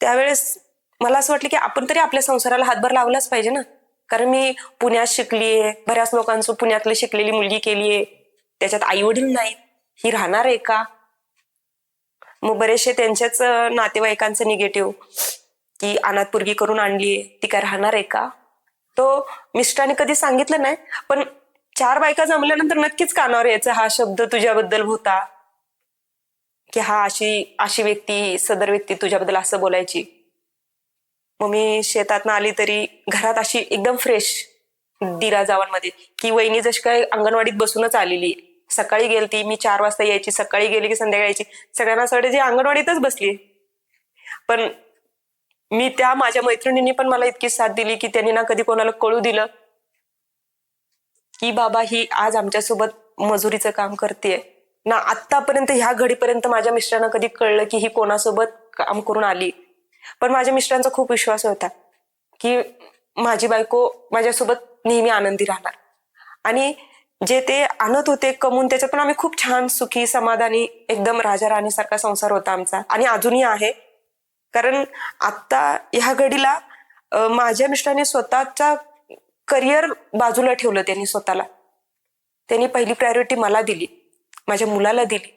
त्यावेळेस मला असं वाटलं की आपण तरी आपल्या संसाराला हातभार लावलाच पाहिजे ना. कारण मी पुण्यात शिकलीये, बऱ्याच लोकांचं पुण्यातली शिकलेली मुलगी केलीये, त्याच्यात आई वडील नाहीत, ही राहणार आहे का. मग बरेचसे त्यांच्याच नातेवाईकांचं निगेटिव्ह की अनाथ पोरगी करून आणलीये, ती काय राहणार आहे का. तो मिस्टरांनी कधी सांगितलं नाही, पण 4 बायका जमल्यानंतर नक्कीच कानावर यायचा हा शब्द तुझ्याबद्दल होता. की हा अशी अशी व्यक्ती, सदर व्यक्ती तुझ्याबद्दल असं बोलायची. मग मी शेतातनं आली तरी घरात अशी एकदम फ्रेश दिरा जावांमध्ये, की वहिनी जशी काय अंगणवाडीत बसूनच आलेली. सकाळी गेलती मी 4 वाजता यायची, सकाळी गेली की संध्याकाळी यायची. सगळ्यांना असं वाटायची अंगणवाडीतच बसली. पण मी त्या माझ्या मैत्रिणींनी पण मला इतकी साथ दिली की त्यांनी ना कधी कोणाला कळू दिलं की बाबा ही आज आमच्यासोबत मजुरीचं काम करतेय ना. आतापर्यंत ह्या घडीपर्यंत माझ्या मिस्टरांना कधी कळलं की ही कोणासोबत काम करून आली. पण माझ्या मिस्टरांचा खूप विश्वास होता की माझी बायको माझ्यासोबत नेहमी आनंदी राहणार. आणि जे ते आणत होते कमवून त्याच्यात पण आम्ही खूप छान सुखी समाधानी एकदम राजा राणीसारखा संसार होता आमचा, आणि अजूनही आहे. कारण आता ह्या घडीला माझ्या मिस्टरांनी स्वतःचा करिअर बाजूला ठेवलं. त्यांनी स्वतःला, त्यांनी पहिली प्रायोरिटी मला दिली, माझ्या मुलाला दिली.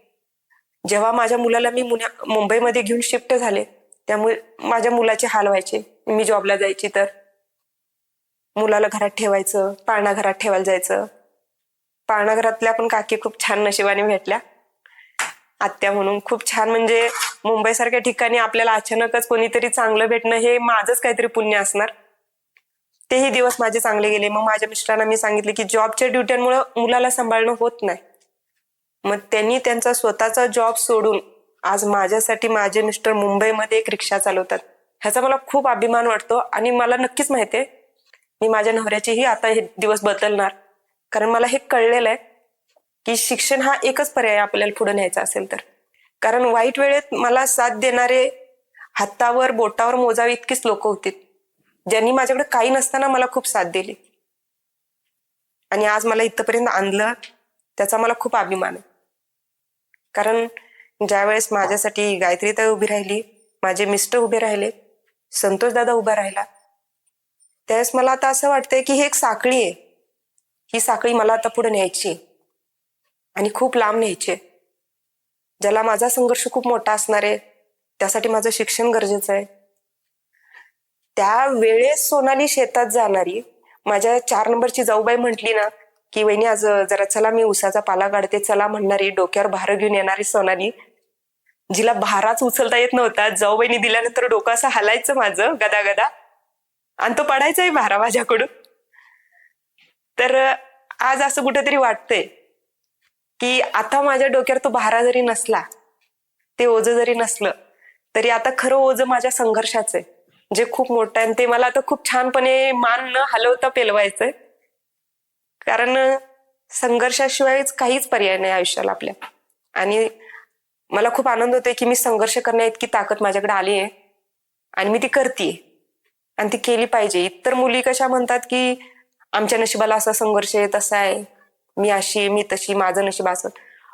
जेव्हा माझ्या मुलाला मी मुंबईमध्ये घेऊन शिफ्ट झाले, त्यामुळे माझ्या मुलाचे हाल व्हायचे. मी जॉबला जायची तर मुलाला घरात ठेवायचं, पाळणा घरात ठेवायला जायचं. पाळणा घरातल्या पण काकी खूप छान नशिबाने भेटल्या, आत्या म्हणून. खूप छान, म्हणजे मुंबईसारख्या ठिकाणी आपल्याला अचानकच कोणीतरी चांगलं भेटणं हे माझंच काहीतरी पुण्य असणार. तेही दिवस माझे चांगले गेले. मग माझ्या मिस्टरांना मी सांगितले की जॉबच्या ड्युट्यांमुळे मुलाला सांभाळणं होत नाही. मग त्यांनी त्यांचा स्वतःचा जॉब सोडून आज माझ्यासाठी माझे मिस्टर मुंबईमध्ये एक रिक्षा चालवतात. ह्याचा मला खूप अभिमान वाटतो. आणि मला नक्कीच माहितीये मी माझ्या नवऱ्याचेही आता हे दिवस बदलणार. कारण मला हे कळलेलं आहे की शिक्षण हा एकच पर्याय आपल्याला पुढे न्यायचा असेल तर. कारण वाईट वेळेत मला साथ देणारे हातावर बोटावर मोजावे इतकीच लोक होती, ज्यांनी माझ्याकडे काही नसताना मला खूप साथ दिली आणि आज मला इथपर्यंत आणलं. त्याचा मला खूप अभिमान आहे. कारण ज्यावेळेस माझ्यासाठी गायत्रीताई उभी राहिली, माझे मिस्टर उभे राहिले, संतोष दादा उभा राहिला, त्यावेळेस मला आता असं वाटतंय की हे एक साखळी आहे. ही साखळी मला आता पुढे न्यायची आणि खूप लांब न्यायची. ज्याला माझा संघर्ष खूप मोठा असणार आहे, त्यासाठी माझं शिक्षण गरजेचं आहे. त्या वेळेस सोनाली शेतात जाणारी माझ्या 4 नंबरची जाऊबाई म्हटली ना की वहिनी आज जरा चला मी उसाचा पाला काढते चला म्हणणारी, डोक्यावर भार घेऊन येणारी सोनाली, जिला भाराच उचलता येत नव्हता, जाऊबाईनी दिल्यानंतर डोकं असं हलायचं माझं गदा गदा, आणि तो पडायचाही भारा माझ्याकडून. तर आज असं कुठेतरी वाटतंय की आता माझ्या डोक्यावर तो भारा जरी नसला, ते ओझं जरी नसलं, तरी आता खरं ओझं माझ्या संघर्षाचं आहे, जे खूप मोठं आहे. आणि ते मला आता खूप छानपणे मान न हलवता पेलवायचंय. कारण संघर्षाशिवायच काहीच पर्याय नाही आयुष्याला आपल्या. आणि मला खूप आनंद होतोय की मी संघर्ष करण्या इतकी ताकद माझ्याकडे आली आहे आणि मी ती करतेय आणि ती केली पाहिजे. इतर मुली कशा म्हणतात की आमच्या नशिबाला असा संघर्ष आहे, तसा आहे, मी अशी मी तशी, माझं नशीब असं.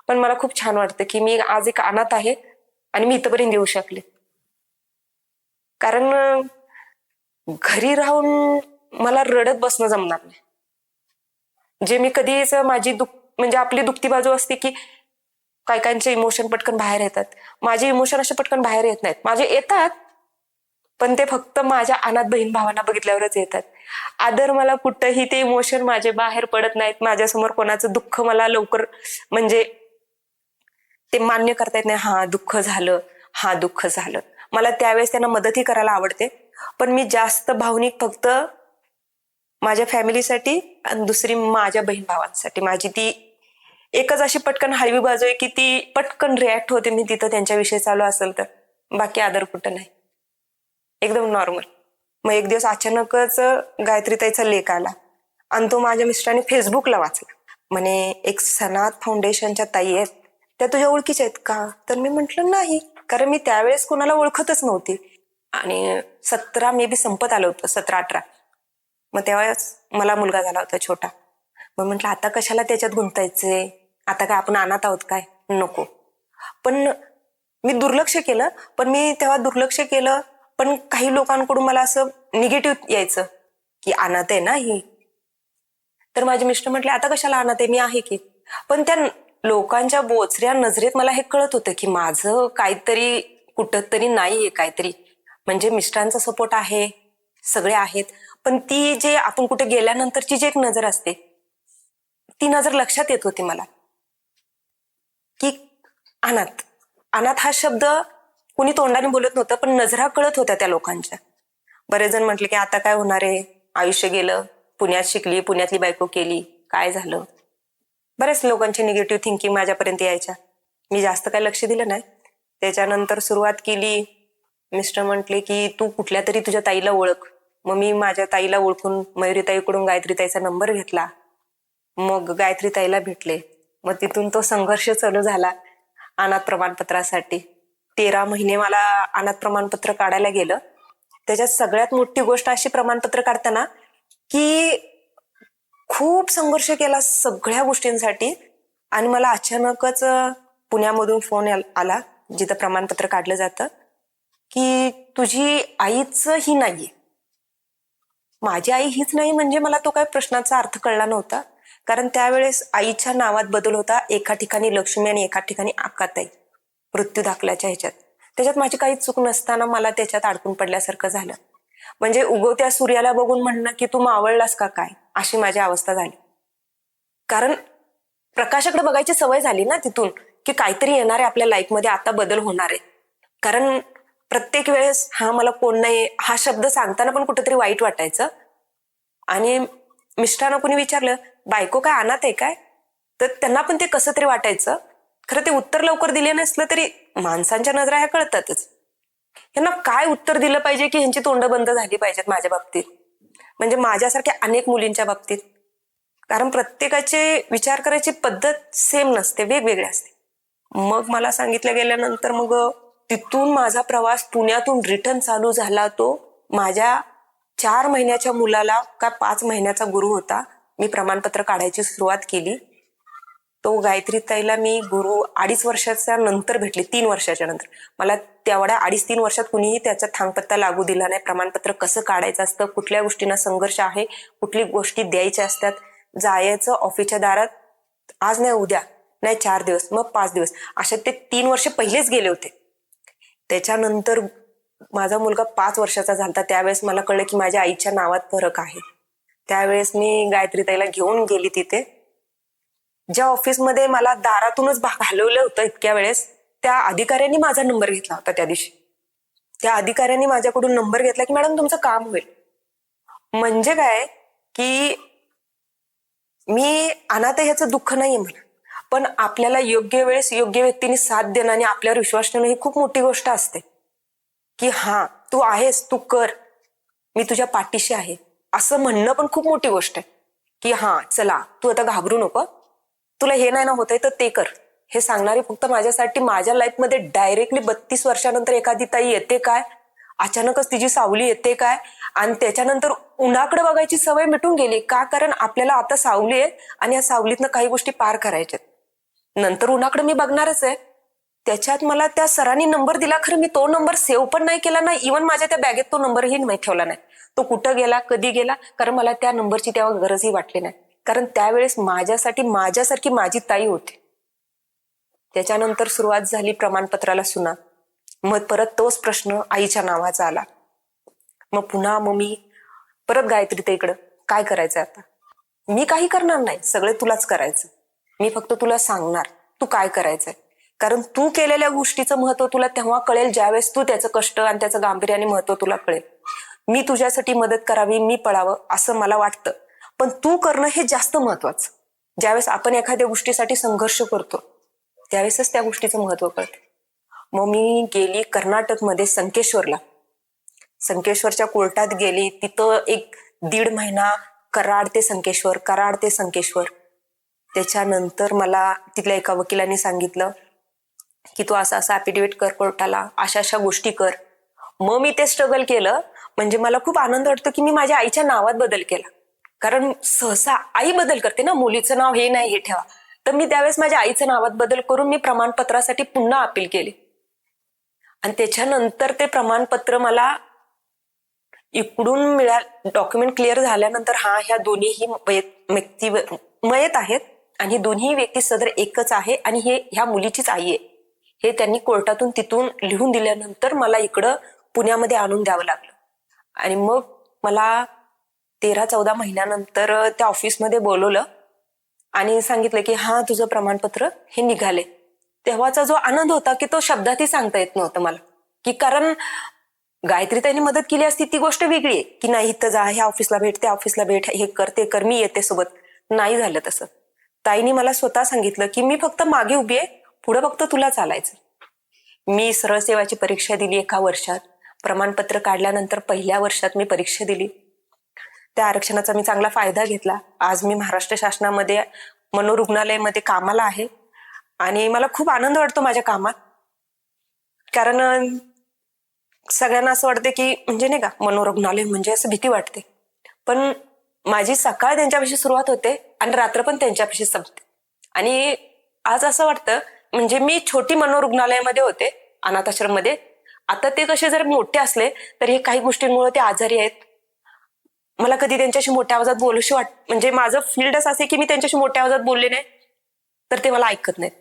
पण मला खूप छान वाटतं की मी आज एक अनाथ आहे आणि मी इथपर्यंत येऊ शकले. कारण घरी राहून मला रडत बसणं जमणार नाही. जे मी कधीच माझी म्हणजे आपली दुखती बाजू असते की काही काहींचे इमोशन पटकन बाहेर येतात. माझे इमोशन असे पटकन बाहेर येत नाहीत. माझे येतात पण ते फक्त माझ्या अनाथ बहीण भावांना बघितल्यावरच येतात. आदर मला कुठंही ते इमोशन माझे बाहेर पडत नाहीत. माझ्यासमोर कोणाचं दुःख मला लवकर म्हणजे ते मान्य करता येत नाही. हा दुःख झालं, हा दुःख झालं. मला त्यावेळेस त्यांना मदतही करायला आवडते, पण मी जास्त भावनिक फक्त माझ्या फॅमिलीसाठी आणि दुसरी माझ्या बहीण भावांसाठी. माझी ती एकच अशी पटकन हळवी बाजू आहे की ती पटकन रिॲक्ट होते मी तिथं त्यांच्याविषयी चालू असेल तर. बाकी आदर कुठं नाही, एकदम नॉर्मल. मग एक दिवस अचानकच गायत्रीताईचा लेख आला आणि तो माझ्या मिस्टरांनी फेसबुकला वाचला. म्हणे एक सनाथ फाउंडेशनच्या ताई आहेत, त्या तुझ्या ओळखीच्या आहेत का? तर मी म्हंटल नाही, कारण मी त्यावेळेस कोणाला ओळखतच नव्हती. आणि 17 मे बी संपत आलं होतं, 17-18. मग त्यावेळेस मला मुलगा झाला होता छोटा. मग म्हंटल आता कशाला त्याच्यात गुंतायचंय, आता काय आपण अनाथ आहोत काय, नको. पण मी दुर्लक्ष केलं. पण मी तेव्हा दुर्लक्ष केलं, पण काही लोकांकडून मला असं निगेटिव्ह यायचं की अनाथ आहे ना ही. तर माझे मिस्टर म्हटले आता कशाला अनाथ आहे, मी आहे की. पण त्या लोकांच्या बोचऱ्या नजरेत मला हे कळत होतं की माझं काहीतरी कुठंतरी नाहीये काहीतरी. म्हणजे मिस्टरांचा सपोर्ट आहे, सगळे आहेत, पण ती जे आपण कुठे गेल्यानंतरची जी एक नजर असते, ती नजर लक्षात येत होती मला की अनाथ. अनाथ हा शब्द कुणी तोंडाने बोलत नव्हतं, पण नजरा कळत होत्या त्या लोकांच्या. बरेच जण म्हटले की आता काय होणार आहे, आयुष्य गेलं, पुण्यात शिकली, पुण्यातली बायको केली, काय झालं. बरेच लोकांची निगेटिव्ह थिंकिंग माझ्यापर्यंत यायच्या. मी जास्त काय लक्ष दिलं नाही. त्याच्यानंतर सुरुवात केली. मिस्टर म्हटले की तू कुठल्या तरी तुझ्या ताईला ओळख. मग मी माझ्या ताईला ओळखून मयुरीताईकडून गायत्रीताईचा नंबर घेतला. मग गायत्रीताईला भेटले. मग तिथून तो संघर्ष चालू झाला अनाथ प्रमाणपत्रासाठी. 13 महिने मला अनाथ प्रमाणपत्र काढायला गेलं. त्याच्यात सगळ्यात मोठी गोष्ट अशी प्रमाणपत्र काढताना की खूप संघर्ष केला सगळ्या गोष्टींसाठी. आणि मला अचानकच पुण्यामधून फोन आला, जिथं प्रमाणपत्र काढलं जातं, की तुझी आईच ही नाहीये. माझी आई हीच नाही म्हणजे मला तो काही प्रश्नाचा अर्थ कळला नव्हता. कारण त्यावेळेस आईच्या नावात बदल होता. एका ठिकाणी लक्ष्मी आणि एका ठिकाणी आकाताई मृत्यू दाखल्याच्या ह्याच्यात. त्याच्यात माझी काही चूक नसताना मला त्याच्यात अडकून पडल्यासारखं झालं. म्हणजे उगवत्या सूर्याला बघून म्हणणं की तू मावळलास का काय, अशी माझी अवस्था झाली. कारण प्रकाशाकडे बघायची सवय झाली ना तिथून, की काहीतरी येणार आहे आपल्या लाईफमध्ये, आता बदल होणार आहे. कारण प्रत्येक वेळेस हा मला कोण नाही हा शब्द सांगताना पण कुठेतरी वाईट वाटायचं. आणि मिस्टरांना कोणी विचारलं बायको काय अनाथ आहे काय, तर त्यांना पण ते कसं तरी वाटायचं. खरं ते उत्तर लवकर दिले नसलं तरी माणसांच्या नजरा ह्या कळतातच. यांना काय उत्तर दिलं पाहिजे की ह्यांची तोंड बंद झाली पाहिजेत माझ्या बाबतीत, म्हणजे माझ्यासारख्या अनेक मुलींच्या बाबतीत. कारण प्रत्येकाचे विचार करायची पद्धत सेम नसते, वेगवेगळी असते. मग मला सांगितलं गेल्यानंतर मग तिथून माझा प्रवास पुण्यातून रिटर्न चालू झाला. तो माझ्या 4 महिन्याच्या मुलाला का 5 महिन्याचा गुरु होता, मी प्रमाणपत्र काढायची सुरुवात केली. तो गायत्रीताईला मी गुरु 2.5 वर्षाच्या नंतर भेटले, 3 वर्षाच्या नंतर. मला तेवढ्या 2.5-3 वर्षात कुणीही त्याचा थांगपत्ता लागू दिला नाही. प्रमाणपत्र कसं काढायचं असतं, कुठल्या गोष्टींना संघर्ष आहे, कुठली गोष्टी द्यायच्या असतात. जायचं ऑफिसच्या दारात, आज नाही उद्या नाही 4 दिवस, मग 5 दिवस, अशा ते 3 वर्ष पहिलेच गेले होते. त्याच्यानंतर माझा मुलगा 5 वर्षाचा झाला. त्यावेळेस मला कळलं की माझ्या आईच्या नावात फरक आहे. त्यावेळेस मी गायत्रीताईला घेऊन गेली तिथे. ज्या ऑफिसमध्ये मला दारातूनच घालवलं होतं इतक्या वेळेस, त्या अधिकाऱ्यांनी माझा नंबर घेतला होता त्या दिवशी. त्या अधिकाऱ्यांनी माझ्याकडून नंबर घेतला की मॅडम तुमचं काम होईल. म्हणजे काय की मी अनाथ आहे ह्याचं दुःख नाहीये मला, पण आपल्याला योग्य वेळेस योग्य व्यक्तीने साथ देणं आणि आपल्यावर विश्वास ठेवणं ही खूप मोठी गोष्ट असते. की हा तू आहेस, तू कर, मी तुझ्या पाठीशी आहे, असं म्हणणं पण खूप मोठी गोष्ट आहे. की हा चला तू आता घाबरू नको, तुला हे नाही ना होतंय तर ते कर, हे सांगणारी फक्त माझ्यासाठी माझ्या लाईफमध्ये डायरेक्टली 32 वर्षानंतर एखादी ताई येते काय, अचानकच तिची सावली येते काय. आणि त्याच्यानंतर उन्हाकडे बघायची सवय मिटून गेली. का, कारण आपल्याला आता सावली आहे आणि या सावलीतनं काही गोष्टी पार करायच्यात. नंतर उन्हाकडे मी बघणारच आहे. त्याच्यात मला त्या सरांनी नंबर दिला, खरं मी तो नंबर सेव्ह पण नाही केला नाही. इव्हन माझ्या त्या बॅगेत तो नंबरही नाही ठेवला नाही. तो कुठं गेला, कधी गेला, कारण मला त्या नंबरची तेव्हा गरजही वाटली नाही. कारण त्यावेळेस माझ्यासाठी माझ्यासारखी माझी ताई होती. त्याच्यानंतर सुरुवात झाली प्रमाणपत्राला सुना. मग परत तोच प्रश्न आईच्या नावाचा आला. मग पुन्हा मी परत गायत्रीताईकडं, काय करायचं आता. मी काही करणार नाही, सगळे तुलाच करायचं, मी फक्त तुला सांगणार तू काय करायचंय. कारण तू केलेल्या गोष्टीचं महत्व तुला तेव्हा कळेल ज्यावेळेस तू त्याचं कष्ट आणि त्याचं गांभीर्याने महत्व तुला कळेल. मी तुझ्यासाठी मदत करावी, मी पळावं असं मला वाटतं, पण तू करणं हे जास्त महत्वाचं. ज्यावेळेस आपण एखाद्या गोष्टीसाठी संघर्ष करतो त्यावेळेसच त्या गोष्टीचं महत्व कळतं. मग मी गेली कर्नाटकमध्ये संकेश्वरला. संकेश्वरच्या कोर्टात गेली. तिथं 1-1.5 महिना कराड ते संकेश्वर, कराड ते संकेश्वर. त्याच्यानंतर मला तिथल्या एका वकिलांनी सांगितलं की तू असं असं ऍफिडेव्हिट कर कोर्टाला, अशा अशा गोष्टी कर. मग मी ते स्ट्रगल केलं. म्हणजे मला खूप आनंद वाटतो की मी माझ्या आईच्या नावात बदल केला. कारण सहसा आई बदल करते ना, मुलीचं नाव हे नाही हे ठेवा. तर मी त्यावेळेस माझ्या आईचं नावात बदल करून मी प्रमाणपत्रासाठी पुन्हा अपील केली. आणि त्याच्यानंतर ते प्रमाणपत्र मला इकडून डॉक्युमेंट क्लिअर झाल्यानंतर ह्या दोन्हीही व्यक्ती मयत आहेत आणि दोन्ही व्यक्ती सदर एकच आहे आणि ह्या मुलीचीच आई आहे, हे त्यांनी कोर्टातून तिथून लिहून दिल्यानंतर मला इकडं पुण्यामध्ये आणून द्यावं लागलं. आणि मग मला 13-14 महिन्यानंतर त्या ऑफिसमध्ये बोलवलं आणि सांगितलं की तुझं प्रमाणपत्र हे निघाले. तेव्हाचा जो आनंद होता की तो शब्दातही सांगता येत नव्हतं मला. की कारण गायत्री ताईने मदत केली असती ती गोष्ट वेगळी आहे, की नाही इथं जा, ह्या ऑफिसला भेट, त्या ऑफिसला भेट, हे कर ते कर, मी येते सोबत. नाही झालं तसं. ताईने मला स्वतः सांगितलं की मी फक्त मागे उभी आहे, पुढे फक्त तुला चालायचं. मी सरळ सेवाची परीक्षा दिली 1 वर्षात. प्रमाणपत्र काढल्यानंतर पहिल्या वर्षात मी परीक्षा दिली. त्या आरक्षणाचा मी चांगला फायदा घेतला. आज मी महाराष्ट्र शासनामध्ये मनोरुग्णालयामध्ये कामाला आहे आणि मला खूप आनंद वाटतो माझ्या कामात. कारण सगळ्यांना असं वाटतं की म्हणजे नाही का मनोरुग्णालय म्हणजे असं भीती वाटते, पण माझी सकाळ त्यांच्यापाशी सुरुवात होते आणि रात्र पण त्यांच्यापाशी संपते. आणि आज असं वाटतं म्हणजे मी छोटी मनोरुग्णालयामध्ये होते, अनाथ आश्रम मध्ये. आता ते कसे जर मोठे असले तरी काही गोष्टींमुळे ते आजारी आहेत. मला कधी त्यांच्याशी मोठ्या आवाजात बोलूशी म्हणजे माझं फील्डच असे की मी त्यांच्याशी मोठ्या आवाजात बोलले नाही तर ते मला ऐकत नाहीत.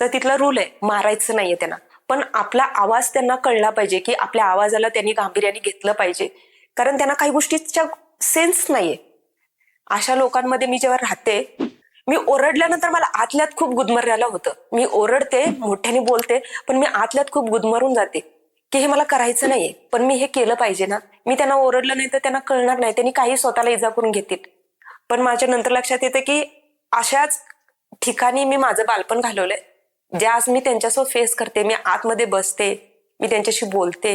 तर तिथला रूल आहे, मारायचं नाहीये त्यांना, पण आपला आवाज त्यांना कळला पाहिजे की आपल्या आवाजाला त्यांनी गांभीर्याने घेतलं पाहिजे. कारण त्यांना काही गोष्टीचा सेन्स नाहीये. अशा लोकांमध्ये मी जेव्हा राहते, मी ओरडल्यानंतर मला आतल्यात खूप गुदमरायला होतं. मी ओरडते, मोठ्याने बोलते, पण मी आतल्यात खूप गुदमरून जाते की हे मला करायचं नाहीये, पण मी हे केलं पाहिजे ना. मी त्यांना ओरडलं नाही तर त्यांना कळणार नाही, त्यांनी काही स्वतःला इजा करून घेतील. पण माझ्या नंतर लक्षात येतं की अशाच ठिकाणी मी माझं बालपण घालवलंय, जे आज मी त्यांच्यासोबत फेस करते. मी आतमध्ये बसते, मी त्यांच्याशी बोलते.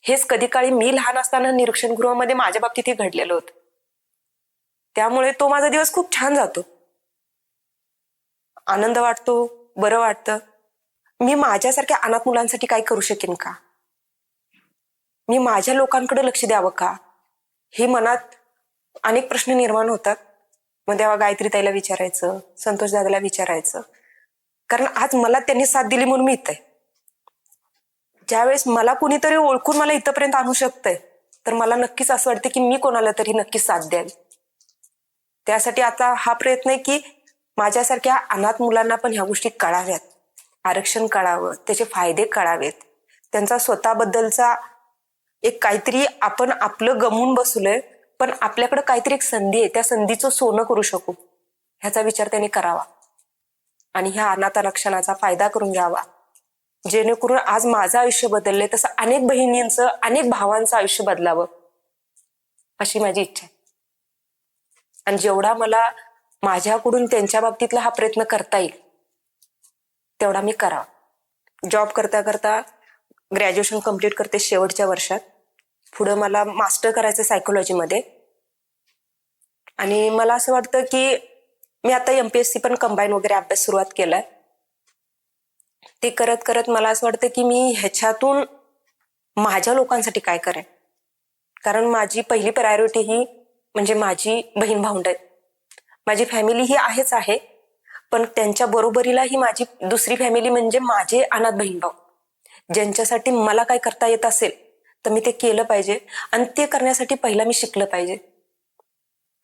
हेच कधी काळी मी लहान असताना निरीक्षण गृहामध्ये माझ्या बाबतीत हे घडलेलं होतं. त्यामुळे तो माझा दिवस खूप छान जातो, आनंद वाटतो, बरं वाटतं. मी माझ्यासारख्या अनाथ मुलांसाठी काय करू शकेन का? मी माझ्या लोकांकडे लक्ष द्यावं का? हे मनात अनेक प्रश्न निर्माण होतात. मग तेव्हा गायत्री ताईला विचारायचं, संतोष दादाला विचारायचं, कारण आज मला त्यांनी साथ दिली म्हणून मी इथं आहे. ज्यावेळेस मला कुणीतरी ओळखून मला इथपर्यंत आणू शकतंय तर मला नक्कीच असं वाटतं की मी कोणाला तरी नक्कीच साथ द्यावी. त्यासाठी आता हा प्रयत्न आहे की माझ्यासारख्या अनाथ मुलांना पण ह्या गोष्टी कळाव्यात, आरक्षण कळावं, त्याचे फायदे कळावेत, त्यांचा स्वतःबद्दलचा एक काहीतरी आपण आपलं गमवून बसलोय, पण आपल्याकडे काहीतरी एक संधी आहे, त्या संधीचं सोनं करू शकू, ह्याचा विचार त्यांनी करावा आणि ह्या अनाथ आरक्षणाचा फायदा करून घ्यावा. जेणेकरून आज माझं आयुष्य बदललंय तसं अनेक बहिणींचं, अनेक भावांचं आयुष्य बदलावं, अशी माझी इच्छा आहे. आणि जेवढा मला माझ्याकडून त्यांच्या बाबतीतला हा प्रयत्न करता येईल तेवढा मी करावा. जॉब करता करता ग्रॅज्युएशन कम्प्लीट करते शेवटच्या वर्षात. पुढं मला मास्टर करायचं सायकोलॉजीमध्ये. आणि मला असं वाटतं की मी आता MPSC पण कंबाईन वगैरे अभ्यास सुरुवात केलाय. ते करत करत मला असं वाटतं की मी ह्याच्यातून माझ्या लोकांसाठी काय करेन. कारण माझी पहिली प्रायोरिटी ही म्हणजे माझी बहीण भावंड आहेत. माझी फॅमिली ही आहेच आहे, पण त्यांच्या बरोबरीला ही माझी दुसरी फॅमिली म्हणजे माझे अनाथ बहीण भाऊ, ज्यांच्यासाठी मला काय करता येत असेल तर मी ते केलं पाहिजे. आणि ते करण्यासाठी पहिला मी शिकलं पाहिजे.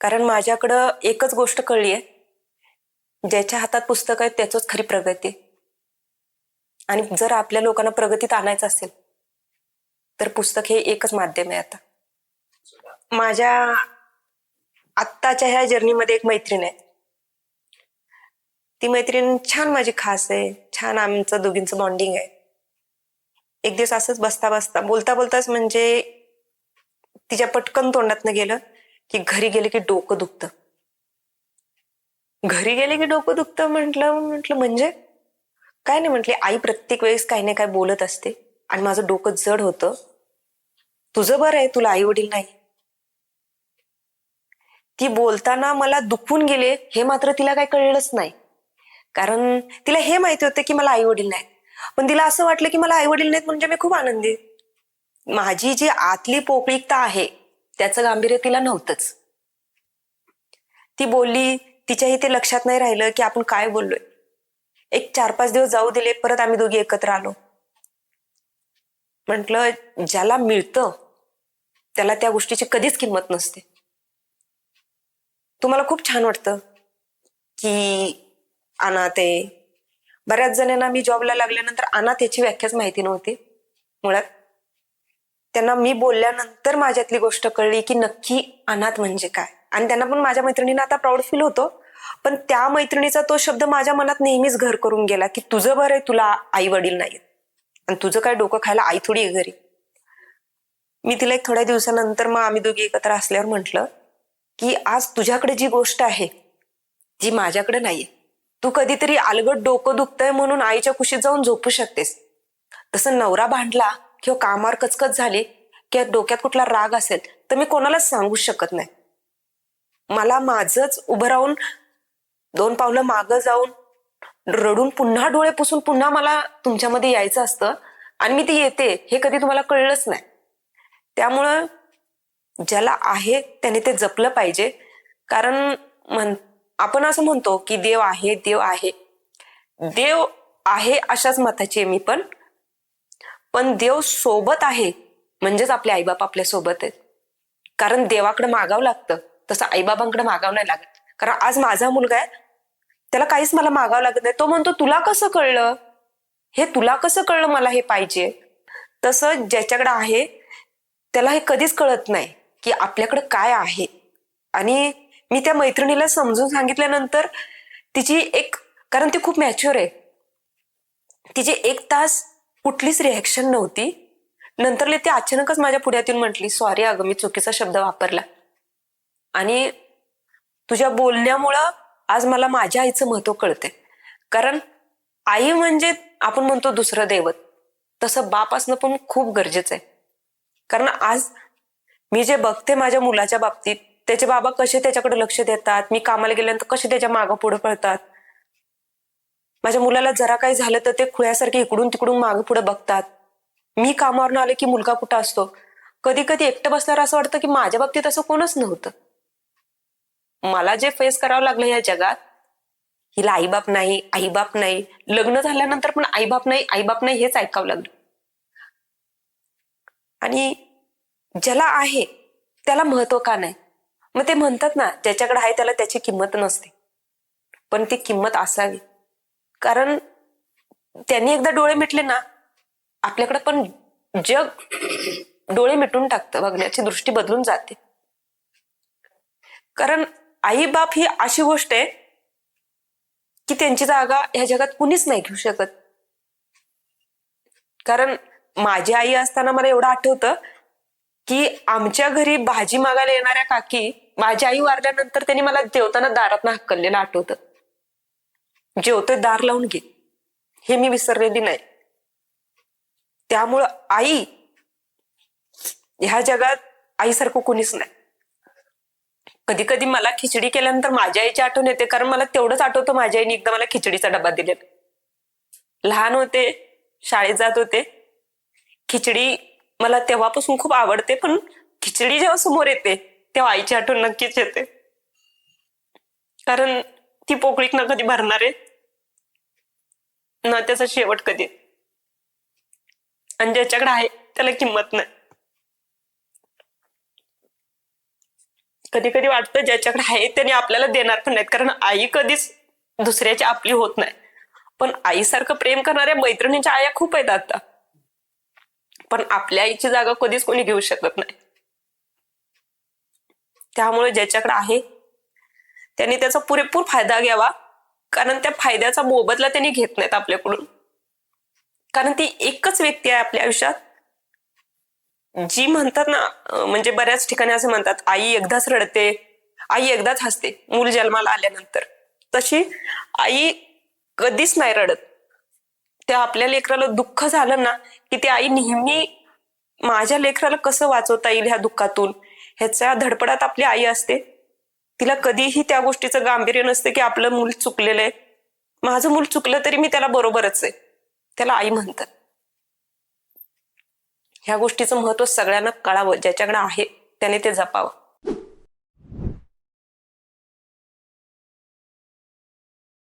कारण माझ्याकडं एकच गोष्ट कळली आहे, ज्याच्या हातात पुस्तक आहे त्याचंच खरी प्रगती. आणि जर आपल्या लोकांना प्रगतीत आणायचं असेल तर पुस्तक हे एकच माध्यम आहे. आता माझ्या आत्ताच्या ह्या जर्नीमध्ये एक मैत्रीण आहे. ती मैत्रीण छान माझी खास आहे, छान आमचं दोघींचं बॉन्डिंग आहे. एक दिवस असंच बसता बसता बोलता बोलताच म्हणजे तिच्या पटकन तोंडातनं गेलं की घरी गेले की डोकं दुखतं. घरी गेले की डोकं दुखतं म्हटलं म्हणजे काय नाही. म्हटली आई प्रत्येक वेळेस काही ना काय बोलत असते आणि माझं डोकं जड होतं. तुझं बरं आहे, तुला आई वडील नाही. ती बोलताना मला दुखून गेले हे मात्र तिला काही कळलंच नाही. कारण तिला हे माहिती होतं की मला आई वडील नाहीत, पण तिला असं वाटलं की मला आई वडील नाहीत म्हणजे मी खूप आनंदी आहे. माझी जी आतली पोकळीकता आहे त्याचं गांभीर्य तिला नव्हतंच. ती बोलली, तिच्याही ते लक्षात नाही राहिलं की आपण काय बोललोय. एक 4-5 दिवस जाऊ दिले, परत आम्ही दोघी एकत्र आलो. म्हटलं ज्याला मिळतं त्याला त्या गोष्टीची कधीच किंमत नसते. तुम्हाला खूप छान वाटतं की अनाथ आहे. बऱ्याच जणांना मी जॉबला लागल्यानंतर अनाथ याची व्याख्याच माहिती नव्हती मुळात. त्यांना मी बोलल्यानंतर माझ्यातली गोष्ट कळली की नक्की अनाथ म्हणजे काय. आणि त्यांना पण माझ्या मैत्रिणींना आता प्राऊड फील होतो, पण त्या मैत्रिणीचा तो शब्द माझ्या मनात नेहमीच घर करून गेला की तुझं बरं आहे, तुला आई वडील नाहीत आणि तुझं काय डोकं खायला आई थोडी आहे घरी. मी तिला एक थोड्या दिवसानंतर मग आम्ही दोघी एकत्र असल्यावर म्हटलं की आज तुझ्याकडे जी गोष्ट आहे जी माझ्याकडे नाहीये, तू कधीतरी अलगट डोकं दुखतंय म्हणून आईच्या कुशीत जाऊन झोपू शकतेस. तसं नवरा भांडला किंवा कामावर कचकच झाली किंवा डोक्यात कुठला राग असेल तर मी कोणालाच सांगू शकत नाही. मला माझंच उभं राहून 2 पावलं मागं जाऊन रडून पुन्हा डोळे पुसून पुन्हा मला तुमच्यामध्ये यायचं असतं आणि मी ती येते हे कधी तुम्हाला कळलंच नाही. त्यामुळं ज्याला आहे त्याने ते जपलं पाहिजे. कारण आपण असं म्हणतो की देव आहे, देव आहे, देव आहे अशाच मताची आहे मी पण देव सोबत आहे म्हणजेच आपले आईबाप आपल्या सोबत आहेत. कारण देवाकडे मागावं लागतं, तसं आईबाबांकडे मागावं नाही लागत. कारण आज माझा मुलगा आहे, त्याला काहीच मला मागावं लागत नाही. तो म्हणतो तुला कसं कळलं हे, तुला कसं कळलं मला हे पाहिजे. तसं ज्याच्याकडे आहे त्याला हे कधीच कळत नाही की आपल्याकडे काय आहे. आणि मी त्या मैत्रिणीला समजून सांगितल्यानंतर तिची कारण ती खूप मॅच्युअर आहे, तिची 1 तास कुठलीच रिॲक्शन नव्हती. नंतरले ती अचानकच माझ्या पुढ्यात येऊन म्हटली, सॉरी अगं मी चुकीचा शब्द वापरला आणि तुझ्या बोलण्यामुळं आज मला माझ्या आईचं महत्व कळते. कारण आई म्हणजे आपण म्हणतो दुसरं दैवत, तसं बाप असणं पण खूप गरजेचं आहे. कारण आज मी जे बघते माझ्या मुलाच्या बाबतीत, त्याचे बाबा कसे त्याच्याकडे लक्ष देतात, मी कामाला गेल्यानंतर कसे त्याच्या मागं पुढे पळतात. माझ्या मुलाला जरा काही झालं तर ते खुळ्यासारखे इकडून तिकडून मागं पुढे बघतात. मी कामावरून आले की मुलगा कुठं असतो, कधी कधी एकटं बसल्यावर असं वाटतं की माझ्या बाबतीत असं कोणच नव्हतं. मला जे फेस करावं लागलं या जगात, हिला आईबाप नाही, आईबाप नाही, लग्न झाल्यानंतर पण आईबाप नाही, आईबाप नाही हेच ऐकावं लागलं. आणि ज्याला आहे त्याला महत्व का नाही. मग ते म्हणतात ना, ज्याच्याकडे आहे त्याला त्याची किंमत नसते, पण ती किंमत असावी. कारण त्यांनी एकदा डोळे मिटले ना, आपल्याकडे पण जग डोळे मिटून टाकतं, बघण्याची दृष्टी बदलून जाते. कारण आई बाप ही अशी गोष्ट आहे की त्यांची जागा ह्या जगात कुणीच नाही घेऊ शकत. कारण माझी आई असताना मला एवढं आठवतं की आमच्या घरी भाजी मागायला येणाऱ्या काकी, माझी आई वारल्यानंतर त्यांनी मला जेवताना दारात हाकललेलं आठवतं. जेवतोय दार लावून घे, हे मी विसरलेली नाही. त्यामुळं आई ह्या जगात आईसारखं कोणीच नाही. कधी कधी मला खिचडी केल्यानंतर माझ्या आईची आठवण येते, कारण मला तेवढंच आठवतं माझ्या आईने एकदा मला खिचडीचा डबा दिलेला. लहान होते, शाळेत जात होते. खिचडी मला तेव्हापासून खूप आवडते, पण खिचडी जेव्हा समोर येते तेव्हा आईची आठवण नक्कीच येते. कारण ती पोकळीत ना कधी भरणार आहे ना त्याचा शेवट कधी, आणि ज्याच्याकडे आहे त्याला किंमत नाही. कधी कधी वाटतं ज्याच्याकडे आहे त्याने आपल्याला देणार पण नाहीत, कारण आई कधीच दुसऱ्याची आपली होत नाही. पण आईसारखं प्रेम करणाऱ्या मैत्रिणींच्या आया खूप आहेत आता, पण आपल्या आईची जागा कधीच कोणी घेऊ शकत नाही. त्यामुळे ज्याच्याकडे आहे त्यांनी त्याचा पुरेपूर फायदा घ्यावा, कारण त्या फायद्याचा मोबदला त्यांनी घेत नाहीत आपल्याकडून. कारण ती एकच व्यक्ती आहे आपल्या आयुष्यात जी म्हणतात ना, म्हणजे बऱ्याच ठिकाणी असं म्हणतात, आई एकदाच रडते, आई एकदाच हसते मूल जन्माला आल्यानंतर. तशी आई कधीच नाही रडत. त्या आपल्या लेकराला दुःख झालं ना की ती आई नेहमी माझ्या लेकराला कसं वाचवता येईल ह्या दुःखातून ह्याच्या धडपडात आपली आई असते. तिला कधीही त्या गोष्टीचं गांभीर्य नसते की आपलं मूल चुकलेलं आहे. माझं मूल चुकलं तरी मी त्याला बरोबरच आहे, त्याला आई म्हणतात. ह्या गोष्टीचं महत्व सगळ्यांना कळावं, ज्याच्याकडे आहे त्याने ते जपावं.